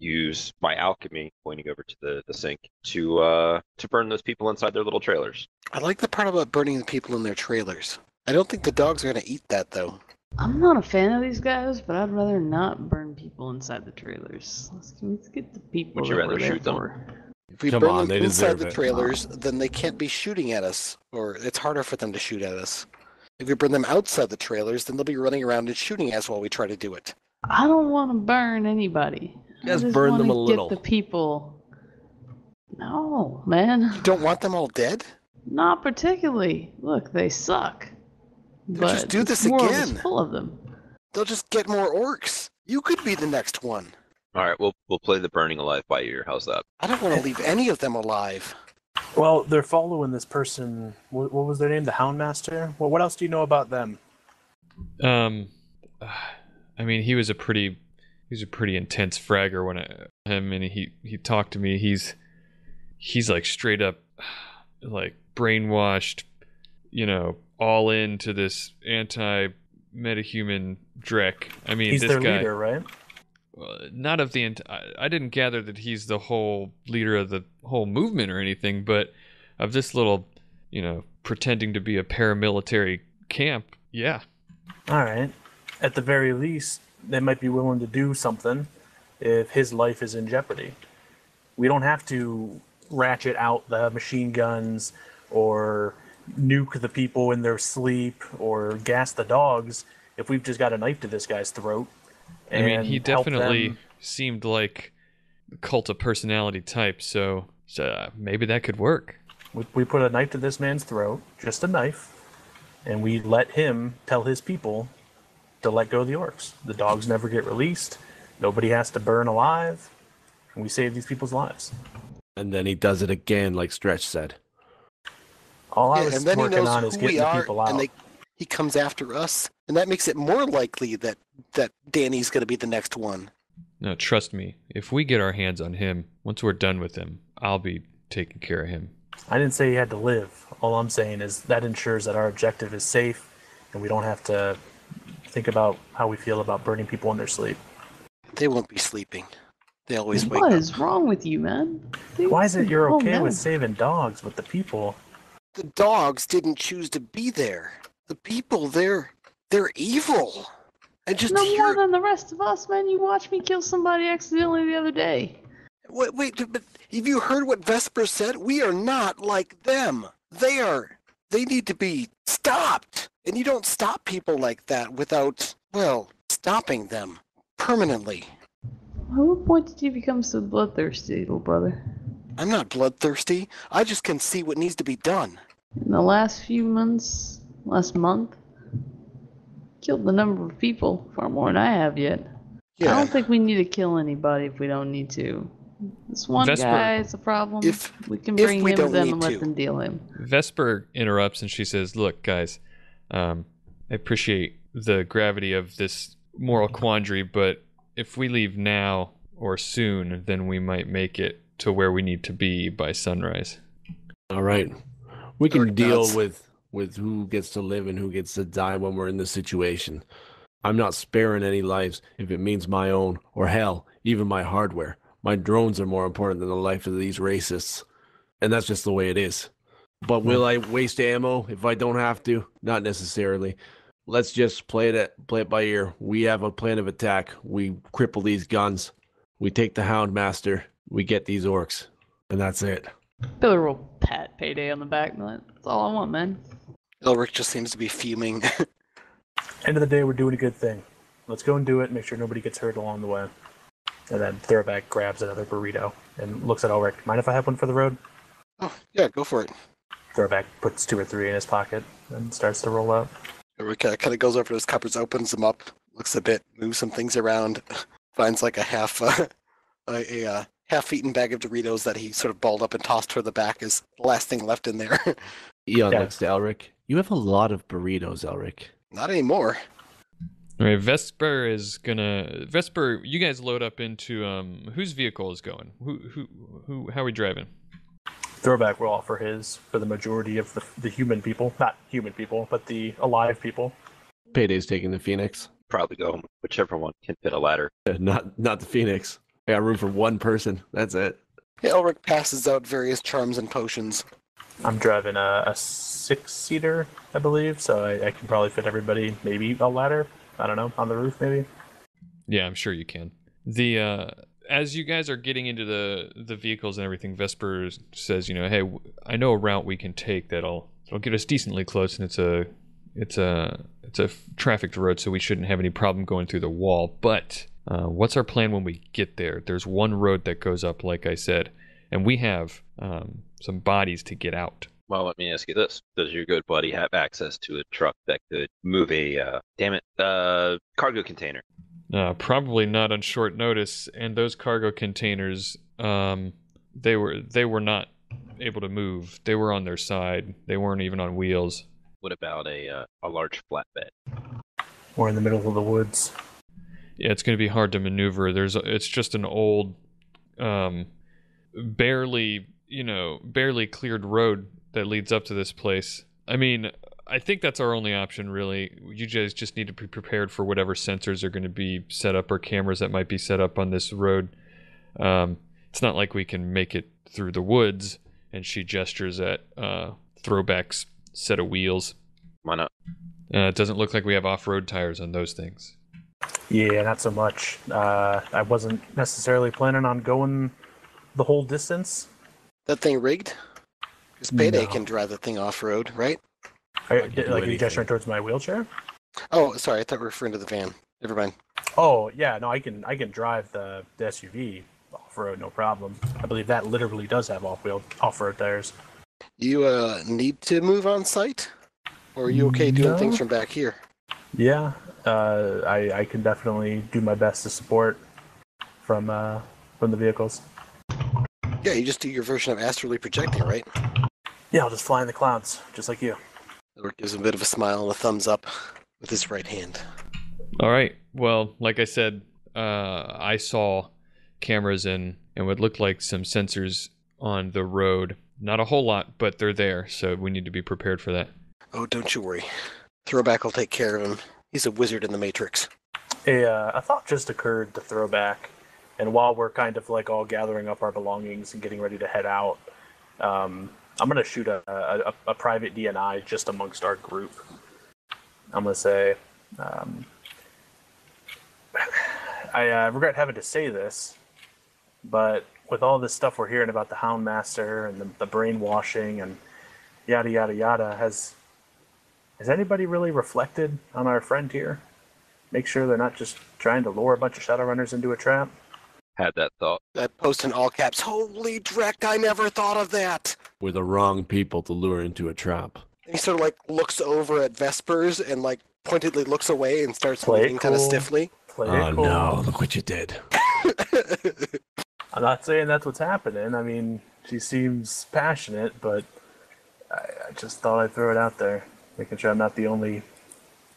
[SPEAKER 5] use my alchemy, pointing over to the sink, to burn those people inside their little trailers.
[SPEAKER 3] I like the part about burning the people in their trailers. I don't think the dogs are going to eat that, though.
[SPEAKER 6] I'm not a fan of these guys, but I'd rather not burn people inside the trailers. Let's get the people
[SPEAKER 5] Would you
[SPEAKER 6] that
[SPEAKER 5] rather
[SPEAKER 6] we're there
[SPEAKER 5] shoot them?
[SPEAKER 6] for.
[SPEAKER 3] If we
[SPEAKER 4] Come
[SPEAKER 3] burn
[SPEAKER 4] on,
[SPEAKER 3] them
[SPEAKER 4] they
[SPEAKER 3] inside
[SPEAKER 4] deserve
[SPEAKER 3] the
[SPEAKER 4] it.
[SPEAKER 3] trailers, then they can't be shooting at us, or it's harder for them to shoot at us. If we burn them outside the trailers, then they'll be running around and shooting at us while we try to do it.
[SPEAKER 6] I don't want to burn anybody.
[SPEAKER 4] Just
[SPEAKER 6] I just
[SPEAKER 4] burn
[SPEAKER 6] want
[SPEAKER 4] them a
[SPEAKER 6] to
[SPEAKER 4] little.
[SPEAKER 6] get the people. No, man.
[SPEAKER 3] You don't want them all dead?
[SPEAKER 6] Not particularly. Look, they suck.
[SPEAKER 3] They'll
[SPEAKER 6] But
[SPEAKER 3] just do this
[SPEAKER 6] this world
[SPEAKER 3] again.
[SPEAKER 6] is full of them.
[SPEAKER 3] They'll just get more orcs. You could be the next one.
[SPEAKER 5] All right, we'll play the burning alive by ear. How's that?
[SPEAKER 3] I don't want to leave any of them alive.
[SPEAKER 2] Well, they're following this person. What was their name? The Houndmaster? Well, what else do you know about them?
[SPEAKER 1] I mean, he was a pretty intense fragger when and he talked to me. He's like straight up like brainwashed, all into this anti-metahuman dreck. I mean,
[SPEAKER 2] He's
[SPEAKER 1] this
[SPEAKER 2] their
[SPEAKER 1] guy,
[SPEAKER 2] leader, right?
[SPEAKER 1] not of the. I didn't gather that he's the whole leader of the whole movement or anything, but of this little, pretending to be a paramilitary camp. Yeah.
[SPEAKER 2] All right. At the very least, they might be willing to do something if his life is in jeopardy. We don't have to ratchet out the machine guns or nuke the people in their sleep or gas the dogs if we've just got a knife to this guy's throat.
[SPEAKER 1] I mean, he
[SPEAKER 2] and help
[SPEAKER 1] definitely
[SPEAKER 2] them.
[SPEAKER 1] seemed like the cult of personality type, so maybe that could work.
[SPEAKER 2] We put a knife to this man's throat, just a knife, and we let him tell his people to let go of the orcs. The dogs never get released. Nobody has to burn alive. And we save these people's lives.
[SPEAKER 4] And then he does it again, like Stretch said.
[SPEAKER 2] All I
[SPEAKER 3] Yeah,
[SPEAKER 2] was
[SPEAKER 3] and then he
[SPEAKER 2] working
[SPEAKER 3] knows
[SPEAKER 2] on is
[SPEAKER 3] who
[SPEAKER 2] getting
[SPEAKER 3] we
[SPEAKER 2] the
[SPEAKER 3] are,
[SPEAKER 2] people out.
[SPEAKER 3] and he comes after us. And that makes it more likely that Danny's going to be the next one.
[SPEAKER 1] No, trust me. If we get our hands on him, once we're done with him, I'll be taking care of him.
[SPEAKER 2] I didn't say he had to live. All I'm saying is that ensures that our objective is safe, and we don't have to think about how we feel about burning people in their sleep.
[SPEAKER 3] They won't be sleeping. They always wake
[SPEAKER 6] What
[SPEAKER 3] up.
[SPEAKER 6] is wrong with you, man? Dude,
[SPEAKER 2] Why is it you're
[SPEAKER 6] calm
[SPEAKER 2] okay
[SPEAKER 6] down.
[SPEAKER 2] with saving dogs, but the people...
[SPEAKER 3] The dogs didn't choose to be there. The people, they're evil. And just
[SPEAKER 6] No more
[SPEAKER 3] hear...
[SPEAKER 6] than the rest of us, man. You watched me kill somebody accidentally the other day.
[SPEAKER 3] Wait, but have you heard what Vesper said? We are not like them. They need to be stopped. And you don't stop people like that without, stopping them permanently.
[SPEAKER 6] At what point did you become so bloodthirsty, little brother?
[SPEAKER 3] I'm not bloodthirsty. I just can see what needs to be done.
[SPEAKER 6] In the last few months, last month, killed the number of people far more than I have yet. I
[SPEAKER 3] Yeah.
[SPEAKER 6] don't think we need to kill anybody if we don't need to. This one
[SPEAKER 1] Vesper-
[SPEAKER 6] guy is a problem. We can
[SPEAKER 3] if
[SPEAKER 6] bring
[SPEAKER 3] we
[SPEAKER 6] him to
[SPEAKER 3] don't
[SPEAKER 6] them
[SPEAKER 3] need
[SPEAKER 6] and let
[SPEAKER 3] to.
[SPEAKER 6] them deal him.
[SPEAKER 1] Vesper interrupts and she says, "Look, guys, I appreciate the gravity of this moral quandary, but if we leave now or soon, then we might make it to where we need to be by sunrise."
[SPEAKER 4] All right. We can
[SPEAKER 3] Dark
[SPEAKER 4] deal
[SPEAKER 3] nuts.
[SPEAKER 4] with who gets to live and who gets to die when we're in this situation. I'm not sparing any lives if it means my own, or hell, even my hardware. My drones are more important than the life of these racists. And that's just the way it is. But will I waste ammo if I don't have to? Not necessarily. Let's just play it by ear. We have a plan of attack. We cripple these guns. We take the Houndmaster. We get these orcs. And that's it.
[SPEAKER 6] Billy will pat Payday on the back. That's all I want, man.
[SPEAKER 3] Elric just seems to be fuming.
[SPEAKER 2] End of the day, we're doing a good thing. Let's go and do it, make sure nobody gets hurt along the way. And then Throwback grabs another burrito and looks at Elric. Mind if I have one for the road?
[SPEAKER 3] Oh, yeah, go for it.
[SPEAKER 2] Throwback puts 2 or 3 in his pocket and starts to roll out.
[SPEAKER 3] Elric kind of goes over to his cupboards, opens them up, looks a bit, moves some things around, finds like a half half-eaten bag of Doritos that he sort of balled up and tossed toward the back is the last thing left in there.
[SPEAKER 4] Eon
[SPEAKER 2] Yeah.
[SPEAKER 4] looks to Elric. You have a lot of burritos, Elric.
[SPEAKER 3] Not anymore.
[SPEAKER 1] All right, Vesper, you guys load up into whose vehicle is going? How are we driving?
[SPEAKER 2] Throwback will offer his for the majority of the human people. Not human people, but the alive people.
[SPEAKER 4] Payday's taking the Phoenix.
[SPEAKER 5] Probably go whichever one can fit a ladder.
[SPEAKER 4] Not the Phoenix. I got room for one person. That's it.
[SPEAKER 3] Yeah, Elric passes out various charms and potions.
[SPEAKER 2] I'm driving a 6-seater, I believe, so I can probably fit everybody. Maybe a ladder. I don't know, on the roof maybe.
[SPEAKER 1] Yeah, I'm sure you can. As you guys are getting into the vehicles and everything, Vesper says, hey, I know a route we can take that'll get us decently close, and it's a trafficked road, so we shouldn't have any problem going through the wall. But what's our plan when we get there? There's one road that goes up, like I said, and we have some bodies to get out.
[SPEAKER 5] Well, let me ask you this. Does your good buddy have access to a truck that could move a, cargo container?
[SPEAKER 1] Probably not on short notice, and those cargo containers, they were not able to move. They were on their side. They weren't even on wheels.
[SPEAKER 5] What about a large flatbed?
[SPEAKER 2] We're in the middle of the woods.
[SPEAKER 1] Yeah, it's going to be hard to maneuver. It's just an old, barely cleared road that leads up to this place. I mean, I think that's our only option, really. You guys just need to be prepared for whatever sensors are going to be set up or cameras that might be set up on this road. It's not like we can make it through the woods, and she gestures at Throwback's set of wheels.
[SPEAKER 5] Why not?
[SPEAKER 1] It doesn't look like we have off-road tires on those things.
[SPEAKER 2] Yeah, not so much. I wasn't necessarily planning on going the whole distance.
[SPEAKER 3] That thing rigged? Because Payday
[SPEAKER 2] No.
[SPEAKER 3] can drive the thing off-road, right?
[SPEAKER 2] Are you gesturing towards my wheelchair?
[SPEAKER 3] Oh, sorry, I thought we were referring to the van. Never mind.
[SPEAKER 2] Oh, yeah, no, I can drive the SUV off-road, no problem. I believe that literally does have off-road tires.
[SPEAKER 3] You need to move on site? Or are you okay doing
[SPEAKER 2] No.
[SPEAKER 3] things from back here?
[SPEAKER 2] Yeah, I can definitely do my best to support from the vehicles.
[SPEAKER 3] Yeah, you just do your version of astrally projecting, right?
[SPEAKER 2] Yeah, I'll just fly in the clouds, just like you.
[SPEAKER 3] Elric gives him a bit of a smile and a thumbs up with his right hand.
[SPEAKER 1] All right. Well, like I said, I saw cameras and what looked like some sensors on the road. Not a whole lot, but they're there, so we need to be prepared for that.
[SPEAKER 3] Oh, don't you worry. Throwback will take care of him. He's a wizard in the Matrix.
[SPEAKER 2] A thought just occurred to Throwback, and while we're kind of like all gathering up our belongings and getting ready to head out, I'm gonna shoot a private DNI just amongst our group. I'm gonna say, I regret having to say this, but with all this stuff we're hearing about the Houndmaster and the brainwashing and yada yada yada, has anybody really reflected on our friend here? Make sure they're not just trying to lure a bunch of Shadowrunners into a trap?
[SPEAKER 5] Had that thought.
[SPEAKER 3] That post in all caps, holy dreck, I never thought of that!
[SPEAKER 4] We're the wrong people to lure into a trap.
[SPEAKER 3] And he sort of like looks over at Vespers and like pointedly looks away and starts
[SPEAKER 2] Play it
[SPEAKER 3] moving kind of
[SPEAKER 2] cool.
[SPEAKER 3] Play
[SPEAKER 4] Oh
[SPEAKER 2] cool.
[SPEAKER 4] no, look what you did.
[SPEAKER 2] I'm not saying that's what's happening. I mean, she seems passionate, but I just thought I'd throw it out there, making sure I'm not the only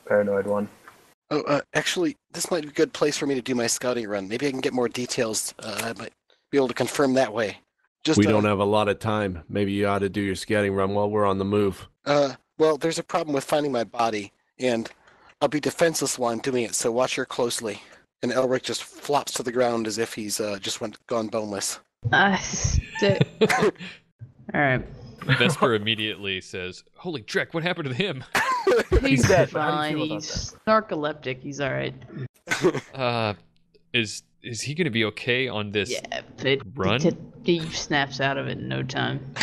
[SPEAKER 2] paranoid one.
[SPEAKER 3] Oh, actually, this might be a good place for me to do my scouting run. Maybe I can get more details. I might be able to confirm that way.
[SPEAKER 4] We don't have a lot of time. Maybe you ought to do your scouting run while we're on the move.
[SPEAKER 3] Well, there's a problem with finding my body, and I'll be defenseless while I'm doing it, so watch her closely. And Elric just flops to the ground as if he's gone boneless.
[SPEAKER 6] All right.
[SPEAKER 1] Vesper immediately says, "Holy dreck, what happened to him?"
[SPEAKER 2] dead,
[SPEAKER 6] He's
[SPEAKER 2] but how do you
[SPEAKER 6] fine.
[SPEAKER 2] feel about
[SPEAKER 6] He's narcoleptic. He's all right.
[SPEAKER 1] Is he going to be okay on this
[SPEAKER 6] Yeah,
[SPEAKER 1] run?
[SPEAKER 6] He snaps out of it in no time.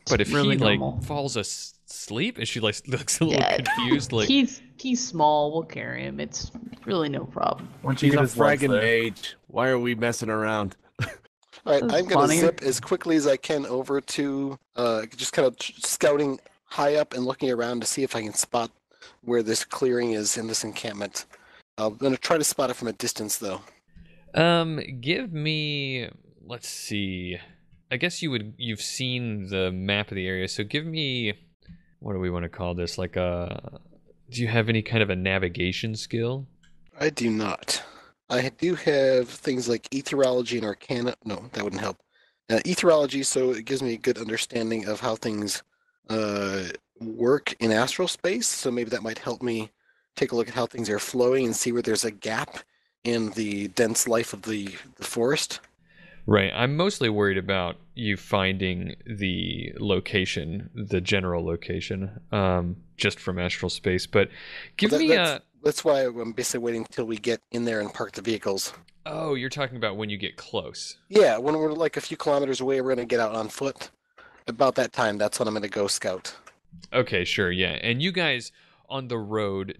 [SPEAKER 1] But if
[SPEAKER 6] really
[SPEAKER 1] he like
[SPEAKER 6] normal.
[SPEAKER 1] falls asleep, and she like looks a little
[SPEAKER 6] Yeah,
[SPEAKER 1] confused, like
[SPEAKER 6] he's small. We'll carry him. It's really no problem.
[SPEAKER 2] Once you
[SPEAKER 4] He's
[SPEAKER 2] get
[SPEAKER 4] a
[SPEAKER 2] his legs
[SPEAKER 4] fragging
[SPEAKER 2] there.
[SPEAKER 4] mage. Why are we messing around?
[SPEAKER 3] All right,
[SPEAKER 6] That's
[SPEAKER 3] I'm going to
[SPEAKER 6] funny.
[SPEAKER 3] zip as quickly as I can over to just kind of scouting high up and looking around to see if I can spot where this clearing is in this encampment. I'm going to try to spot it from a distance, though.
[SPEAKER 1] give me let's see. I guess you've seen the map of the area, so give me, what do we want to call this? Like do you have any kind of a navigation skill?
[SPEAKER 3] I do not. I do have things like Etherology and Arcana. No, that wouldn't help. Etherology, so it gives me a good understanding of how things work in astral space. So maybe that might help me take a look at how things are flowing and see where there's a gap in the dense life of the forest.
[SPEAKER 1] Right. I'm mostly worried about you finding the location, the general location, just from astral space. But give me a...
[SPEAKER 3] That's why I'm basically waiting until we get in there and park the vehicles.
[SPEAKER 1] Oh, you're talking about when you get close.
[SPEAKER 3] Yeah, when we're like a few kilometers away, we're going to get out on foot. About that time, that's when I'm going to go scout.
[SPEAKER 1] Okay, sure, yeah. And you guys on the road,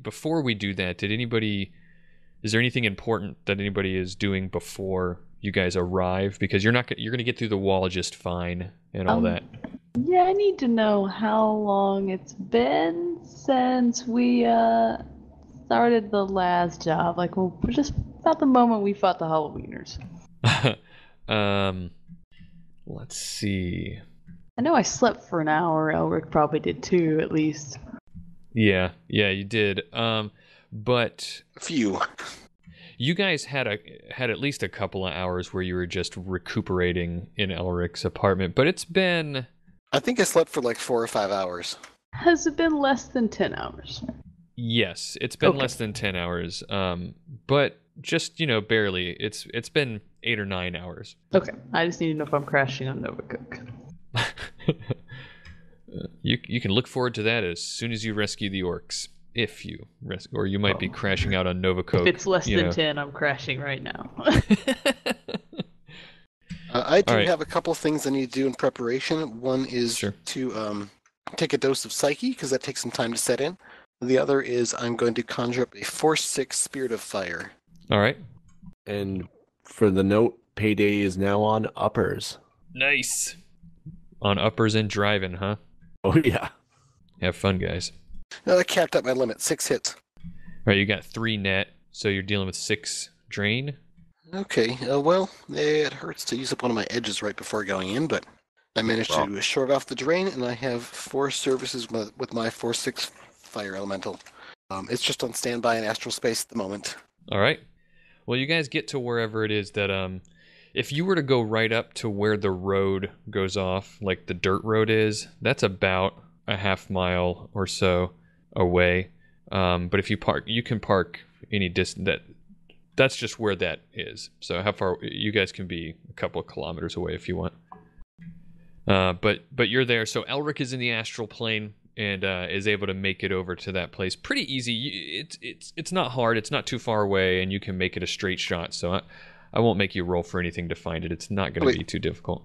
[SPEAKER 1] before we do that, is there anything important that anybody is doing before you guys arrive? Because you're going to get through the wall just fine and all that.
[SPEAKER 6] Yeah, I need to know how long it's been since we started the last job. Like, well, just about the moment we fought the Halloweeners.
[SPEAKER 1] Let's see.
[SPEAKER 6] I know I slept for an hour. Elric probably did too, at least.
[SPEAKER 1] Yeah, you did. But
[SPEAKER 3] a few.
[SPEAKER 1] You guys had at least a couple of hours where you were just recuperating in Elric's apartment, but it's been...
[SPEAKER 3] I think I slept for like 4 or 5 hours.
[SPEAKER 6] Has it been less than 10 hours?
[SPEAKER 1] Yes, it's been less than 10 hours. But just, barely. It's been 8 or 9 hours.
[SPEAKER 6] Okay, I just need to know if I'm crashing on Novacook.
[SPEAKER 1] You can look forward to that as soon as you rescue the orcs. If you rescue, or you might be crashing out on Novacook.
[SPEAKER 6] If it's less than 10, I'm crashing right now.
[SPEAKER 3] I do have a couple things I need to do in preparation. One is to take a dose of Psyche, because that takes some time to set in. The other is I'm going to conjure up a Force 6 Spirit of Fire.
[SPEAKER 1] All right.
[SPEAKER 4] And for the note, Payday is now on uppers.
[SPEAKER 1] Nice. On uppers and driving, huh?
[SPEAKER 4] Oh, yeah.
[SPEAKER 1] Have fun, guys.
[SPEAKER 3] I capped up my limit, 6 hits.
[SPEAKER 1] All right, you got 3 net, so you're dealing with 6 drain.
[SPEAKER 3] Okay, well, it hurts to use up one of my edges right before going in, but I managed to short off the drain, and I have 4 services with my 4/6 fire elemental. It's just on standby in astral space at the moment.
[SPEAKER 1] All right. Well, you guys get to wherever it is that if you were to go right up to where the road goes off, like the dirt road is, that's about a half mile or so away. But if you park, you can park any distance. That's just where that is. So how far you guys can be a couple of kilometers away if you want. But you're there. So Elric is in the astral plane and is able to make it over to that place pretty easy. It's not hard. It's not too far away, and you can make it a straight shot. So I won't make you roll for anything to find it. It's not going to be too difficult.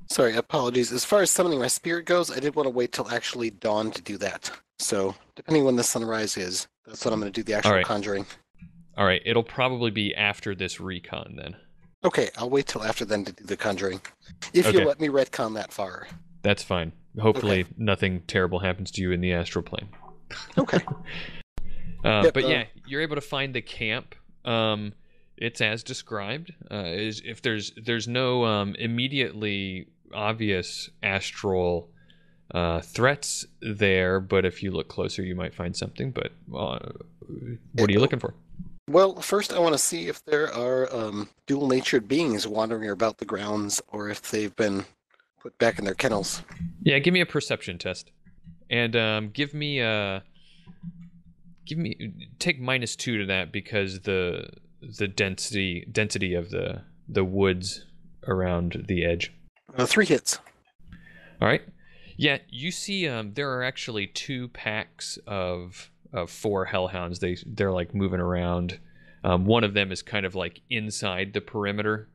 [SPEAKER 3] Sorry, apologies. As far as summoning my spirit goes, I did want to wait till actually dawn to do that. So depending when the sunrise is, that's when I'm going to do the actual conjuring.
[SPEAKER 1] All right, it'll probably be after this recon then.
[SPEAKER 3] Okay, I'll wait till after then to do the conjuring. If you'll let me retcon that far.
[SPEAKER 1] That's fine. Hopefully nothing terrible happens to you in the astral plane.
[SPEAKER 3] Okay.
[SPEAKER 1] But yeah, you're able to find the camp. It's as described. If there's no immediately obvious astral threats there, but if you look closer, you might find something. But what are you looking for?
[SPEAKER 3] Well, first I want to see if there are dual-natured beings wandering about the grounds, or if they've been put back in their kennels.
[SPEAKER 1] Yeah, give me a perception test, and take -2 to that because the density of the woods around the edge.
[SPEAKER 3] 3 hits.
[SPEAKER 1] All right. Yeah, you see there are actually 2 packs of 4 hellhounds. They're like moving around. One of them is kind of like inside the perimeter,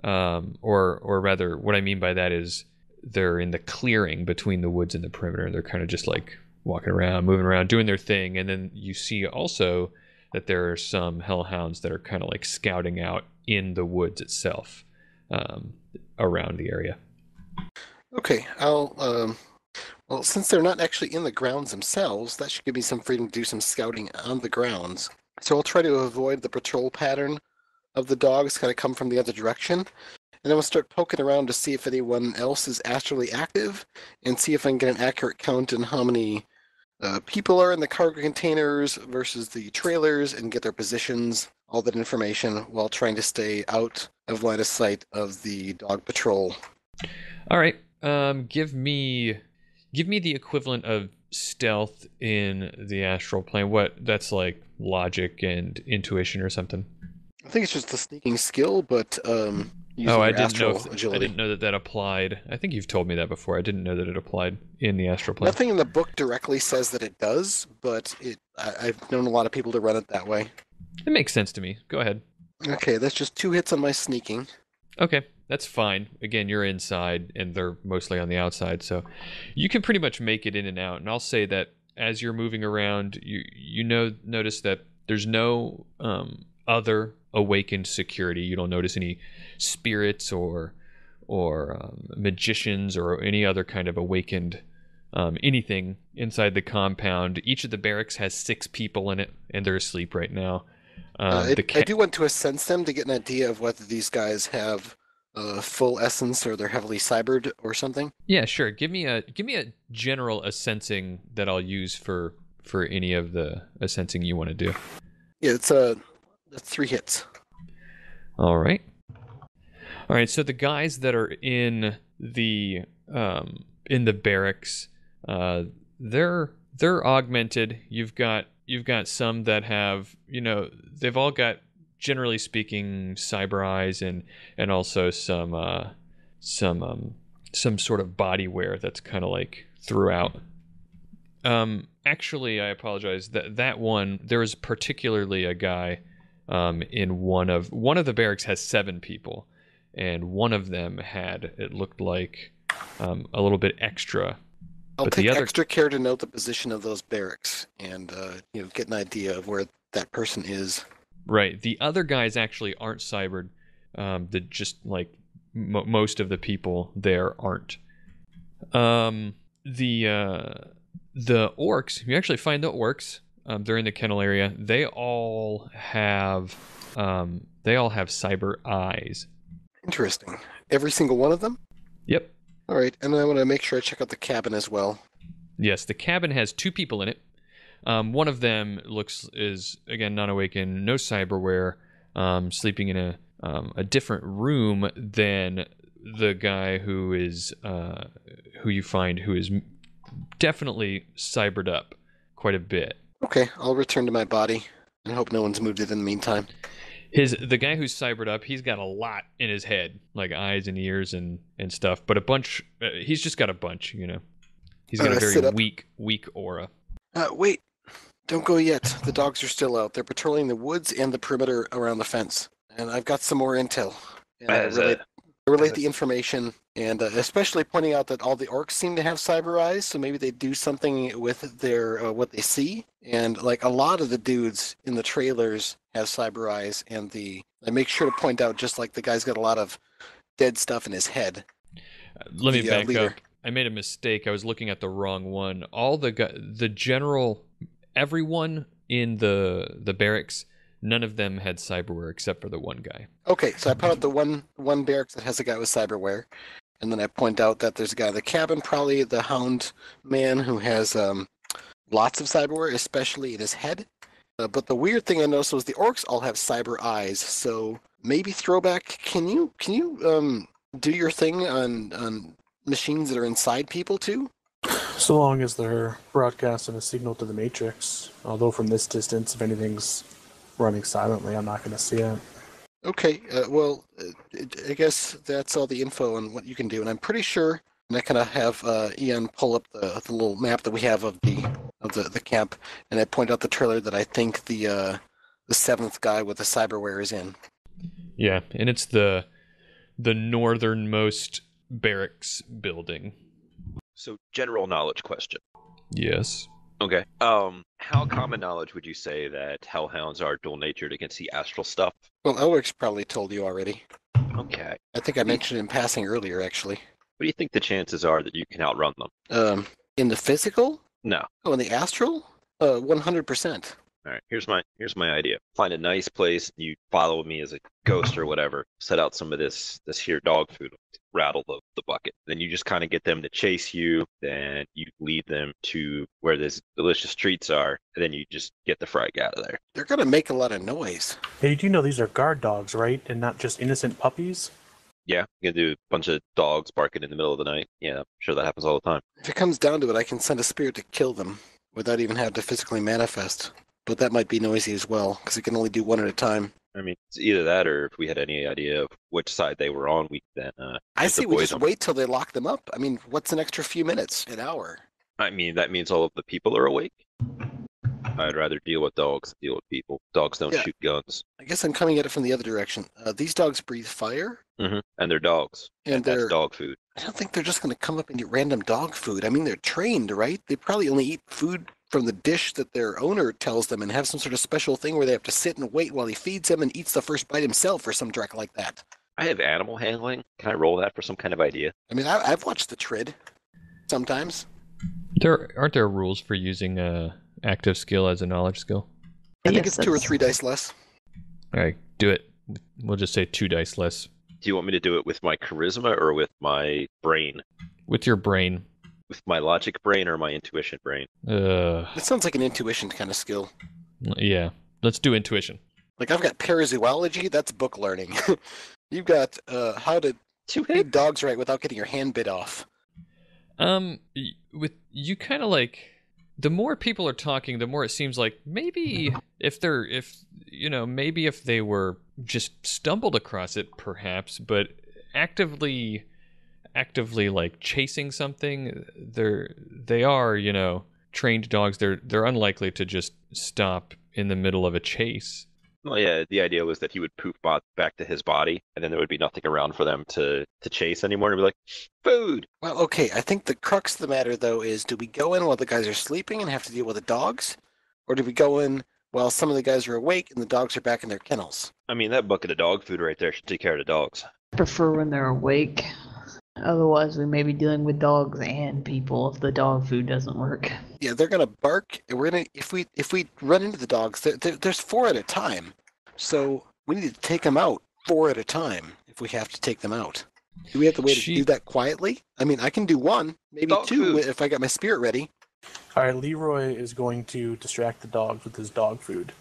[SPEAKER 1] or rather, what I mean by that is they're in the clearing between the woods and the perimeter. They're kind of just like walking around, moving around, doing their thing. And then you see also that there are some hellhounds that are kind of like scouting out in the woods itself, around the area.
[SPEAKER 3] Okay, I'll well, since they're not actually in the grounds themselves, that should give me some freedom to do some scouting on the grounds. So I'll try to avoid the patrol pattern of the dogs, kind of come from the other direction. and I will start poking around to see if anyone else is astrally active, and see if I can get an accurate count on how many people are in the cargo containers versus the trailers, and get their positions, all that information, while trying to stay out of line of sight of the dog patrol.
[SPEAKER 1] All right. Give me the equivalent of stealth in the astral plane. That's like logic and intuition or something.
[SPEAKER 3] I think it's just a sneaking skill, but using
[SPEAKER 1] I
[SPEAKER 3] your
[SPEAKER 1] didn't know.
[SPEAKER 3] astral agility.
[SPEAKER 1] I didn't know that applied. I think you've told me that before. I didn't know that it applied in the astral plane.
[SPEAKER 3] Nothing in the book directly says that it does, but I've known a lot of people to run it that way.
[SPEAKER 1] It makes sense to me. Go ahead.
[SPEAKER 3] Okay, that's just 2 hits on my sneaking.
[SPEAKER 1] Okay, that's fine. Again, you're inside, and they're mostly on the outside, so you can pretty much make it in and out. And I'll say that as you're moving around, you notice that there's no other awakened security. You don't notice any spirits or magicians or any other kind of awakened anything inside the compound. Each of the barracks has 6 people in it, and they're asleep right now.
[SPEAKER 3] I do want to sense them to get an idea of whether these guys have full essence or they're heavily cybered or something.
[SPEAKER 1] Yeah, sure. Give me a general assensing that I'll use for any of the assensing you want to do.
[SPEAKER 3] Yeah, that's 3 hits.
[SPEAKER 1] All right. So the guys that are in the barracks, they're augmented. You've got some that have, they've all got, generally speaking, cyber eyes and also some sort of body wear that's kind of like throughout. Actually, I apologize. That one, there was particularly a guy in one of the barracks has 7 people, and one of them had, it looked like, a little bit extra.
[SPEAKER 3] I'll
[SPEAKER 1] but
[SPEAKER 3] take
[SPEAKER 1] the other
[SPEAKER 3] extra care to note the position of those barracks and get an idea of where that person is.
[SPEAKER 1] Right. The other guys actually aren't cybered. Just like most of the people there aren't. The orcs. You actually find the orcs. They're in the kennel area. They all have cyber eyes.
[SPEAKER 3] Interesting. Every single one of them?
[SPEAKER 1] Yep.
[SPEAKER 3] All right, and I want to make sure I check out the cabin as well.
[SPEAKER 1] Yes, the cabin has 2 people in it. One of them is again non-awakened, no cyberware, sleeping in a different room than the guy who you find who is definitely cybered up quite a bit.
[SPEAKER 3] Okay, I'll return to my body and hope no one's moved it in the meantime.
[SPEAKER 1] The guy who's cybered up, he's got a lot in his head, like eyes and ears and stuff, but a bunch, he's just got a bunch, He's got a very weak aura.
[SPEAKER 3] Wait, don't go yet. The dogs are still out. They're patrolling the woods and the perimeter around the fence. And I've got some more intel. And I relate the information, and especially pointing out that all the orcs seem to have cyber eyes, so maybe they do something with their what they see. And like a lot of the dudes in the trailers have cyber eyes, and I make sure to point out, just like the guy's got a lot of dead stuff in his head.
[SPEAKER 1] Let me back up. I made a mistake. I was looking at the wrong one. Everyone in the barracks, none of them had cyberware except for the one guy.
[SPEAKER 3] Okay, so I point out the one barracks that has a guy with cyberware, and then I point out that there's a guy in the cabin, probably the Hound man, who has lots of cyberware, especially in his head. But the weird thing I noticed was the orcs all have cyber eyes. So maybe Throwback, can you do your thing on machines that are inside people too?
[SPEAKER 2] So long as they're broadcasting a signal to the Matrix. Although from this distance, if anything's running silently, I'm not going to see it.
[SPEAKER 3] Okay, I guess that's all the info on what you can do, and I'm pretty sure. And I kind of have Ian pull up the little map that we have of the camp, and I point out the trailer that I think the 7th guy with the cyberware is in.
[SPEAKER 1] Yeah, and it's the northernmost barracks building.
[SPEAKER 5] So, general knowledge question.
[SPEAKER 1] Yes.
[SPEAKER 5] Okay. How common knowledge would you say that hellhounds are dual-natured against the astral stuff?
[SPEAKER 3] Well, Elric's probably told you already.
[SPEAKER 5] Okay.
[SPEAKER 3] I think I mentioned it in passing earlier, actually.
[SPEAKER 5] What do you think the chances are that you can outrun them?
[SPEAKER 3] In the physical?
[SPEAKER 5] No.
[SPEAKER 3] Oh, in the astral? 100%.
[SPEAKER 5] All right, here's my idea. Find a nice place. You follow me as a ghost or whatever. Set out some of this here dog food. Rattle the bucket. Then you just kind of get them to chase you. Then you lead them to where these delicious treats are. And then you just get the frag out of there.
[SPEAKER 3] They're gonna make a lot of noise.
[SPEAKER 2] Hey, you do know these are guard dogs, right? And not just innocent puppies?
[SPEAKER 5] Yeah, you can do a bunch of dogs barking in the middle of the night. Yeah, I'm sure that happens all the time.
[SPEAKER 3] If it comes down to it, I can send a spirit to kill them without even having to physically manifest. But that might be noisy as well, because it can only do one at a time.
[SPEAKER 5] I mean, it's either that or if we had any idea of which side they were on, we then
[SPEAKER 3] I say we
[SPEAKER 5] avoid
[SPEAKER 3] just
[SPEAKER 5] them.
[SPEAKER 3] wait till they lock them up. I mean, what's an extra few minutes? An hour?
[SPEAKER 5] I mean, that means all of the people are awake. I'd rather deal with dogs than deal with people. Dogs don't
[SPEAKER 3] Yeah.
[SPEAKER 5] shoot guns.
[SPEAKER 3] I guess I'm coming at it from the other direction. These dogs breathe fire,
[SPEAKER 5] And they're dogs.
[SPEAKER 3] and
[SPEAKER 5] That's
[SPEAKER 3] they're...
[SPEAKER 5] dog food.
[SPEAKER 3] I don't think they're just going to come up and eat random dog food. I mean, they're trained, right? They probably only eat food from the dish that their owner tells them and have some sort of special thing where they have to sit and wait while he feeds them and eats the first bite himself or some dreck like that.
[SPEAKER 5] I have animal handling. Can I roll that for some kind of idea?
[SPEAKER 3] I mean, I've watched the Trid sometimes.
[SPEAKER 1] Aren't there rules for using active skill as a knowledge skill?
[SPEAKER 3] I think
[SPEAKER 6] Yes,
[SPEAKER 3] it's 2 or
[SPEAKER 6] that's-
[SPEAKER 3] 3 dice less.
[SPEAKER 1] All right, do it. We'll just say 2 dice less.
[SPEAKER 5] Do you want me to do it with my charisma or with my brain?
[SPEAKER 1] With your brain.
[SPEAKER 5] With my logic brain or my intuition brain?
[SPEAKER 3] It sounds like an intuition kind of skill.
[SPEAKER 1] Yeah. Let's do intuition.
[SPEAKER 3] Like, I've got parazoology, that's book learning. You've got how to
[SPEAKER 5] Two
[SPEAKER 3] feed dogs right without getting your hand bit off.
[SPEAKER 1] With you kind of like, the more people are talking, the more it seems like maybe if they were just stumbled across it, perhaps, but actively like chasing something, they are trained dogs. They're unlikely to just stop in the middle of a chase.
[SPEAKER 5] Well, yeah, the idea was that he would poof back to his body, and then there would be nothing around for them to chase anymore. And be like, food!
[SPEAKER 3] Well, okay, I think the crux of the matter, though, is do we go in while the guys are sleeping and have to deal with the dogs? Or do we go in while some of the guys are awake and the dogs are back in their kennels?
[SPEAKER 5] I mean, that bucket of dog food right there should take care of the dogs.
[SPEAKER 6] I prefer when they're awake. Otherwise, we may be dealing with dogs and people if the dog food doesn't work.
[SPEAKER 3] Yeah, they're gonna bark, and we're gonna if we run into the dogs, there's 4 at a time, so we need to take them out 4 at a time if we have to take them out. Do we have the way to do that quietly? I mean, I can do 1, maybe
[SPEAKER 5] Dog
[SPEAKER 3] 2
[SPEAKER 5] food.
[SPEAKER 3] if I got my spirit ready.
[SPEAKER 2] All right, Leroy is going to distract the dogs with his dog food.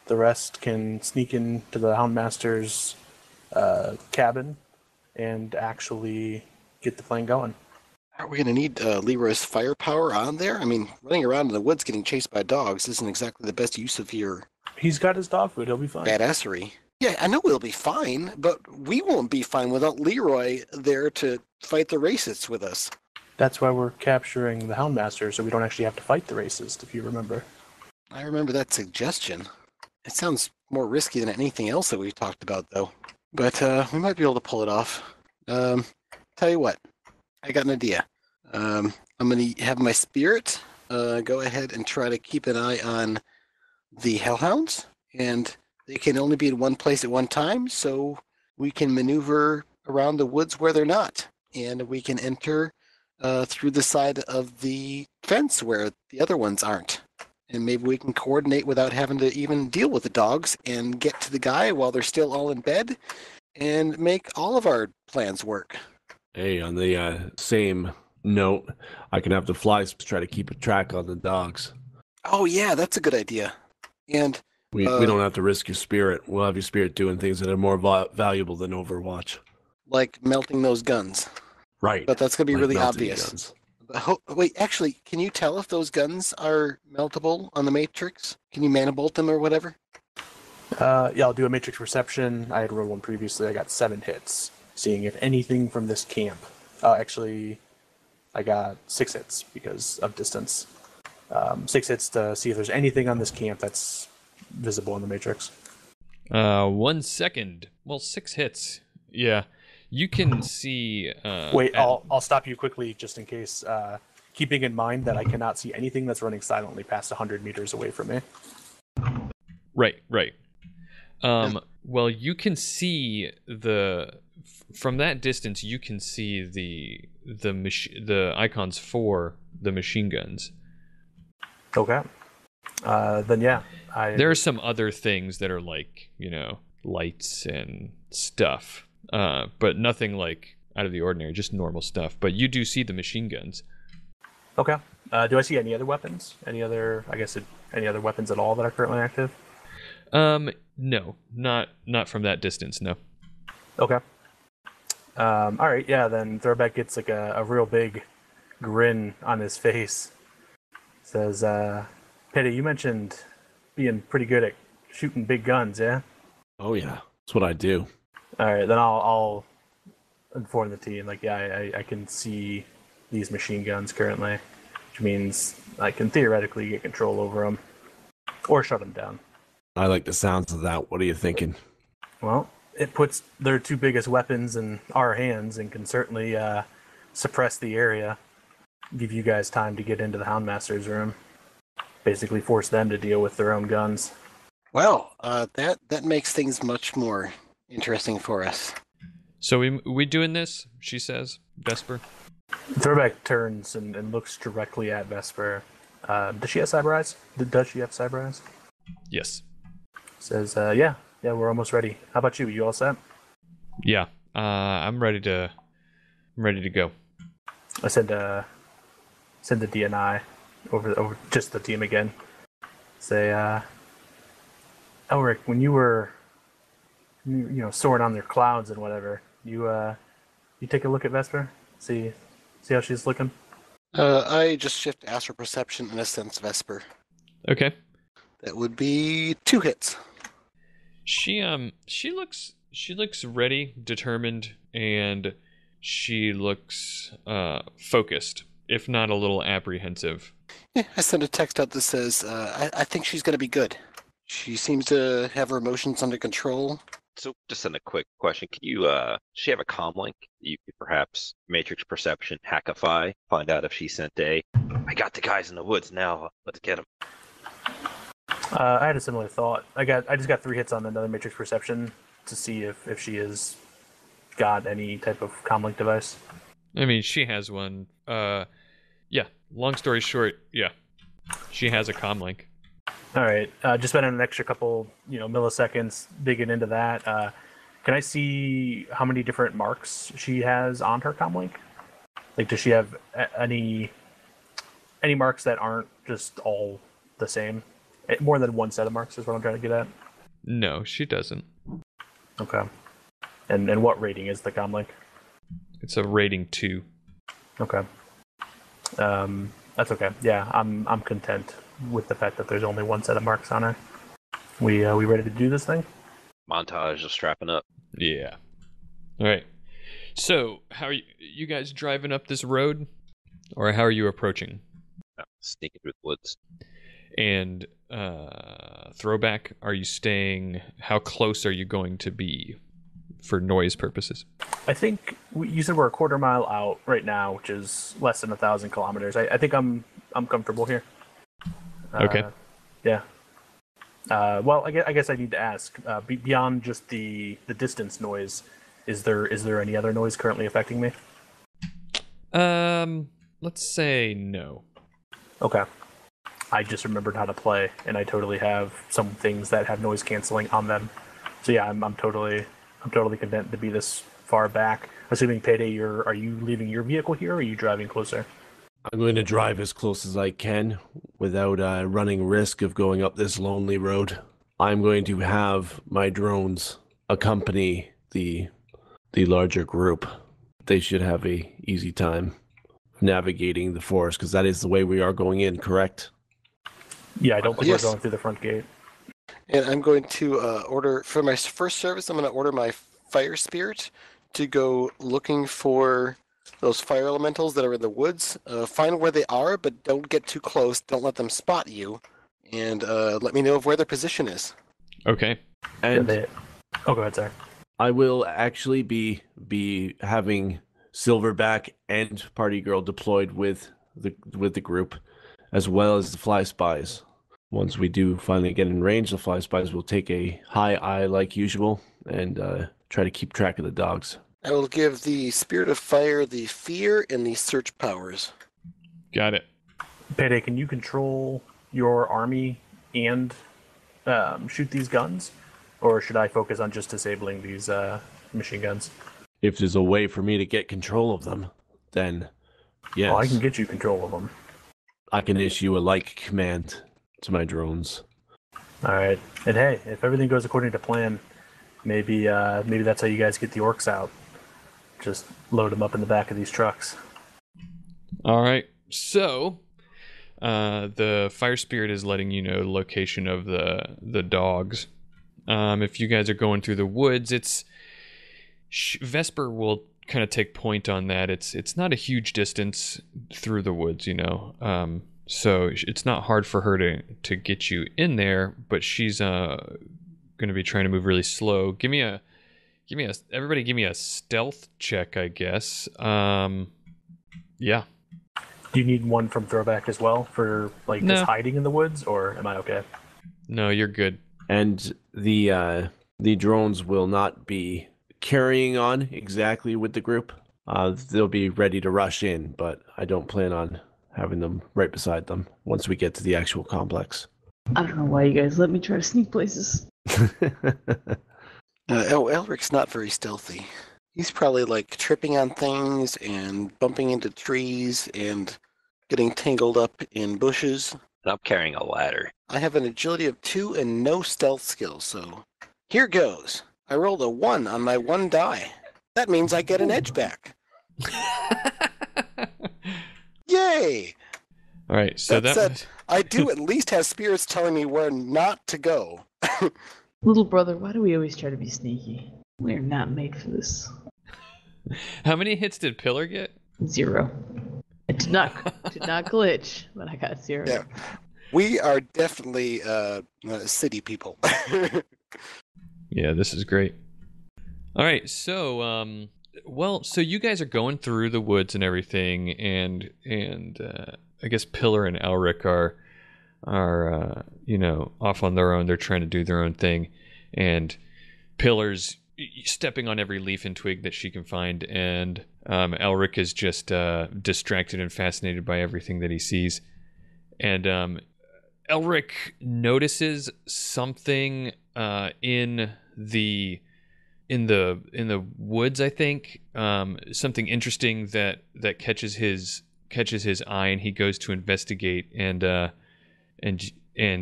[SPEAKER 2] The rest can sneak into the Houndmaster's cabin and actually get the plane going.
[SPEAKER 3] Are we gonna need Leroy's firepower on there? I mean, running around in the woods getting chased by dogs isn't exactly the best use of your
[SPEAKER 2] He's got his dog food. He'll be fine.
[SPEAKER 3] badassery. Yeah, I know we'll be fine, but we won't be fine without Leroy there to fight the racists with us.
[SPEAKER 2] That's why we're capturing the Houndmaster, so we don't actually have to fight the racist, if you remember.
[SPEAKER 3] I remember that suggestion. It sounds more risky than anything else that we've talked about, though. But we might be able to pull it off. Tell you what, I got an idea. I'm going to have my spirit go ahead and try to keep an eye on the Hellhounds, and they can only be in one place at one time, so we can maneuver around the woods where they're not, and we can enter through the side of the fence where the other ones aren't. And maybe we can coordinate without having to even deal with the dogs and get to the guy while they're still all in bed and make all of our plans work.
[SPEAKER 4] Hey, on the same note, I can have the flies try to keep a track on the dogs.
[SPEAKER 3] Oh, yeah, that's a good idea. And
[SPEAKER 4] We don't have to risk your spirit. We'll have your spirit doing things that are more valuable than Overwatch.
[SPEAKER 3] like melting those guns.
[SPEAKER 4] Right.
[SPEAKER 3] But that's going to be
[SPEAKER 4] Like
[SPEAKER 3] really
[SPEAKER 4] melting
[SPEAKER 3] obvious.
[SPEAKER 4] guns.
[SPEAKER 3] Wait, actually, can you tell if those guns are meltable on the Matrix? Can you manibolt them or whatever?
[SPEAKER 2] Yeah, I'll do a matrix perception. I had rolled one previously. I got 7 hits. Seeing if anything from this camp. Actually, I got 6 hits because of distance. 6 hits to see if there's anything on this camp that's visible in the matrix.
[SPEAKER 1] 1 second. Well, 6 hits. Yeah, you can see.
[SPEAKER 2] Wait, I'll stop you quickly just in case. Keeping in mind that I cannot see anything that's running silently past 100 meters away from me.
[SPEAKER 1] Right. Well, you can see from that distance. You can see the icons for the machine guns.
[SPEAKER 2] Okay. Then yeah,
[SPEAKER 1] There are some other things that are like, lights and stuff, but nothing like out of the ordinary, just normal stuff. But you do see the machine guns.
[SPEAKER 2] Okay. Do I see any other weapons? Any other weapons at all that are currently active?
[SPEAKER 1] No, not from that distance, no.
[SPEAKER 2] Okay. All right, yeah, then Throwback gets like a real big grin on his face. Says, Payday, you mentioned being pretty good at shooting big guns, yeah?
[SPEAKER 4] Oh yeah, that's what I do.
[SPEAKER 2] All right, then I'll inform the team. Like, yeah, I can see these machine guns currently, which means I can theoretically get control over them or shut them down.
[SPEAKER 4] I like the sounds of that. What are you thinking?
[SPEAKER 2] Well, it puts their two biggest weapons in our hands and can certainly suppress the area. Give you guys time to get into the Houndmaster's room. Basically force them to deal with their own guns.
[SPEAKER 3] Well, that makes things much more interesting for us.
[SPEAKER 1] So we doing this? She says, Vesper.
[SPEAKER 2] Throwback turns and looks directly at Vesper. Does she have cyber eyes? Does she have cyber eyes?
[SPEAKER 1] Yes.
[SPEAKER 2] Says, yeah, we're almost ready. How about you? You all set?
[SPEAKER 1] Yeah. I'm ready to go.
[SPEAKER 2] I send the DNI over just the team again. Say, Elric, when you were soaring on their clouds and whatever, you take a look at Vesper, see how she's looking.
[SPEAKER 3] I just shift astral perception and a sense Vesper.
[SPEAKER 1] Okay.
[SPEAKER 3] That would be 2 hits.
[SPEAKER 1] She looks ready, determined, and she looks focused, if not a little apprehensive.
[SPEAKER 3] Yeah, I send a text out that says, I think she's going to be good. She seems to have her emotions under control.
[SPEAKER 5] So just send a quick question. Can you, does she have a comm link? You could perhaps Matrix Perception, Hackify, find out if she sent I got the guys in the woods now, let's get them.
[SPEAKER 2] I had a similar thought. I just got 3 hits on another Matrix Perception to see if she has got any type of comlink device.
[SPEAKER 1] I mean, she has one. Yeah. Long story short, yeah, she has a comlink.
[SPEAKER 2] All right. Just spending an extra couple, milliseconds digging into that. Can I see how many different marks she has on her comlink? Like, does she have any marks that aren't just all the same? More than one set of marks is what I'm trying to get at.
[SPEAKER 1] No, she doesn't.
[SPEAKER 2] Okay. And what rating is the comlink?
[SPEAKER 1] It's a rating 2.
[SPEAKER 2] Okay. That's okay. Yeah, I'm content with the fact that there's only one set of marks on her. We ready to do this thing?
[SPEAKER 5] Montage of strapping up.
[SPEAKER 1] Yeah. All right. So, how are you guys driving up this road, or how are you approaching?
[SPEAKER 5] Sneaking through the woods.
[SPEAKER 1] And Throwback, are you staying? How close are you going to be for noise purposes?
[SPEAKER 2] I think you said we're a quarter mile out right now, which is less than 1,000 kilometers. I think I'm comfortable here.
[SPEAKER 1] Okay.
[SPEAKER 2] Yeah. Well, I guess I need to ask. Beyond just the distance noise, is there any other noise currently affecting me?
[SPEAKER 1] Let's say no.
[SPEAKER 2] Okay. I just remembered how to play, and I totally have some things that have noise canceling on them. So yeah, I'm totally content to be this far back. Assuming Payday, are you leaving your vehicle here, or are you driving closer?
[SPEAKER 4] I'm going to drive as close as I can without running risk of going up this lonely road. I'm going to have my drones accompany the larger group. They should have a easy time navigating the forest, because that is the way we are going in, correct?
[SPEAKER 2] Yeah, I don't think
[SPEAKER 3] Yes.
[SPEAKER 2] we're going through the front gate.
[SPEAKER 3] And I'm going to order, for my first service, I'm going to order my fire spirit to go looking for those fire elementals that are in the woods. Find where they are, but don't get too close. Don't let them spot you. And let me know of where their position is.
[SPEAKER 1] Okay.
[SPEAKER 4] And
[SPEAKER 2] Oh, go ahead, sir.
[SPEAKER 4] I will actually be having Silverback and Party Girl deployed with the group, as well as the fly spies. Once we do finally get in range, the fly spies will take a high eye like usual and try to keep track of the dogs.
[SPEAKER 3] I will give the Spirit of Fire the fear and the search powers.
[SPEAKER 1] Got it.
[SPEAKER 2] Payday, can you control your army and shoot these guns, or should I focus on just disabling these machine guns?
[SPEAKER 4] If there's a way for me to get control of them, then yes.
[SPEAKER 2] Oh, I can get you control of them.
[SPEAKER 4] I can issue a like command to my drones.
[SPEAKER 2] All right. And hey, if everything goes according to plan, maybe that's how you guys get the orcs out. Just load them up in the back of these trucks.
[SPEAKER 1] All right. So, the fire spirit is letting you know the location of the dogs. If you guys are going through the woods, Vesper will kind of take point on that. It's not a huge distance through the woods, so it's not hard for her to get you in there, but she's going to be trying to move really slow. Everybody give me a stealth check, I guess. Yeah.
[SPEAKER 2] Do you need one from throwback as well for just hiding in the woods, or am I okay?
[SPEAKER 1] No, you're good.
[SPEAKER 4] And the drones will not be carrying on exactly with the group. They'll be ready to rush in, but I don't plan on having them right beside them once we get to the actual complex.
[SPEAKER 6] I don't know why you guys let me try to sneak places.
[SPEAKER 3] Elric's not very stealthy. He's probably tripping on things and bumping into trees and getting tangled up in bushes.
[SPEAKER 5] And I'm carrying a ladder.
[SPEAKER 3] I have an agility of 2 and no stealth skills, so here goes. I rolled a 1 on my 1 die. That means I get an edge back. Yay!
[SPEAKER 1] All right, so
[SPEAKER 3] that said, I do at least have spirits telling me where not to go.
[SPEAKER 6] Little brother, why do we always try to be sneaky? We're not made for this.
[SPEAKER 1] How many hits did Pillar get?
[SPEAKER 6] 0. It did not glitch, but I got 0.
[SPEAKER 3] Yeah, we are definitely city people.
[SPEAKER 1] Yeah, this is great. All right, so so you guys are going through the woods and everything, and I guess Pillar and Elric are off on their own. They're trying to do their own thing, and Pillar's stepping on every leaf and twig that she can find, and Elric is just distracted and fascinated by everything that he sees. And Elric notices something in the woods, I think, something interesting that catches his eye, and he goes to investigate, and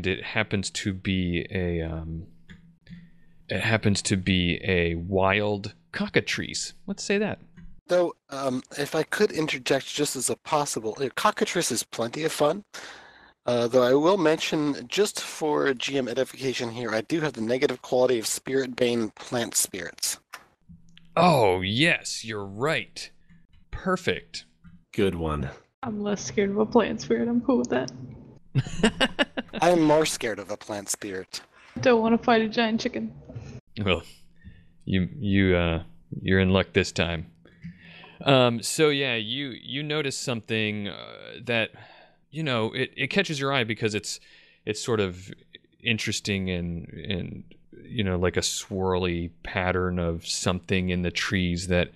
[SPEAKER 1] it happens to be a wild cockatrice. Let's say that.
[SPEAKER 3] Though, if I could interject just as a possible, cockatrice is plenty of fun. Though I will mention, just for GM edification here, I do have the negative quality of Spirit Bane plant spirits.
[SPEAKER 1] Oh, yes, you're right. Perfect.
[SPEAKER 4] Good one.
[SPEAKER 6] I'm less scared of a plant spirit. I'm cool with that.
[SPEAKER 3] I'm more scared of a plant spirit.
[SPEAKER 6] Don't want to fight a giant chicken.
[SPEAKER 1] Well, you're in luck this time. So yeah, you notice something that it catches your eye because it's sort of interesting and like a swirly pattern of something in the trees that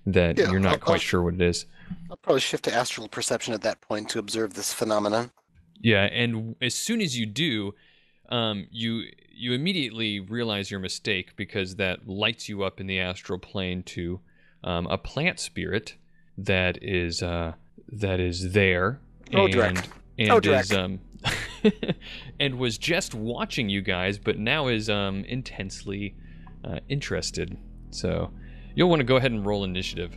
[SPEAKER 1] you're not quite sure what it is.
[SPEAKER 3] I'll probably shift to astral perception at that point to observe this phenomenon.
[SPEAKER 1] Yeah, and as soon as you do, you immediately realize your mistake, because that lights you up in the astral plane to a plant spirit that is there.
[SPEAKER 3] Odrek.
[SPEAKER 1] And was just watching you guys, but now is intensely interested. So you'll want to go ahead and roll initiative.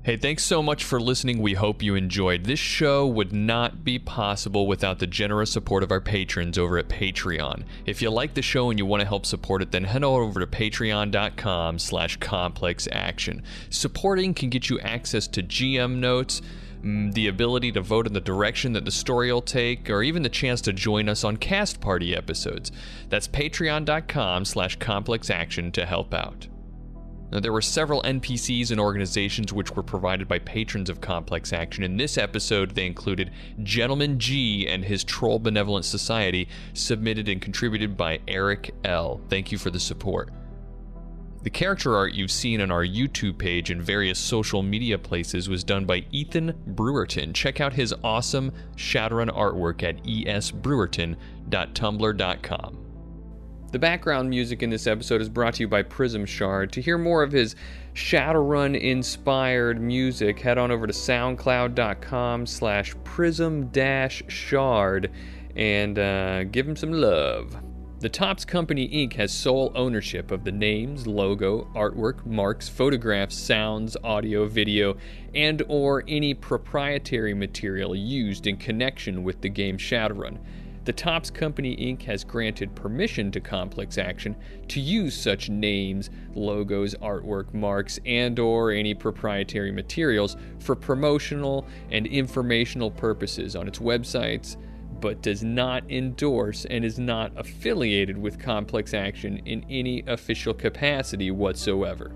[SPEAKER 1] Hey, thanks so much for listening. We hope you enjoyed. This show would not be possible without the generous support of our patrons over at Patreon. If you like the show and you want to help support it, then head over to patreon.com/complexaction. Supporting can get you access to GM notes, the ability to vote in the direction that the story will take, or even the chance to join us on cast party episodes. That's patreon.com/complexaction to help out. Now, there were several NPCs and organizations which were provided by patrons of Complex Action. In this episode, they included Gentleman G and his Troll Benevolent Society, submitted and contributed by Eric L. Thank you for the support. The character art you've seen on our YouTube page and various social media places was done by Ethan Brewerton. Check out his awesome Shadowrun artwork at esbrewerton.tumblr.com. The background music in this episode is brought to you by Prism Shard. To hear more of his Shadowrun-inspired music, head on over to soundcloud.com/prism-shard and give him some love. The Topps Company Inc. has sole ownership of the names, logo, artwork, marks, photographs, sounds, audio, video, and or any proprietary material used in connection with the game Shadowrun. The Topps Company Inc. has granted permission to Complex Action to use such names, logos, artwork, marks, and or any proprietary materials for promotional and informational purposes on its websites, but does not endorse and is not affiliated with Complex Action in any official capacity whatsoever.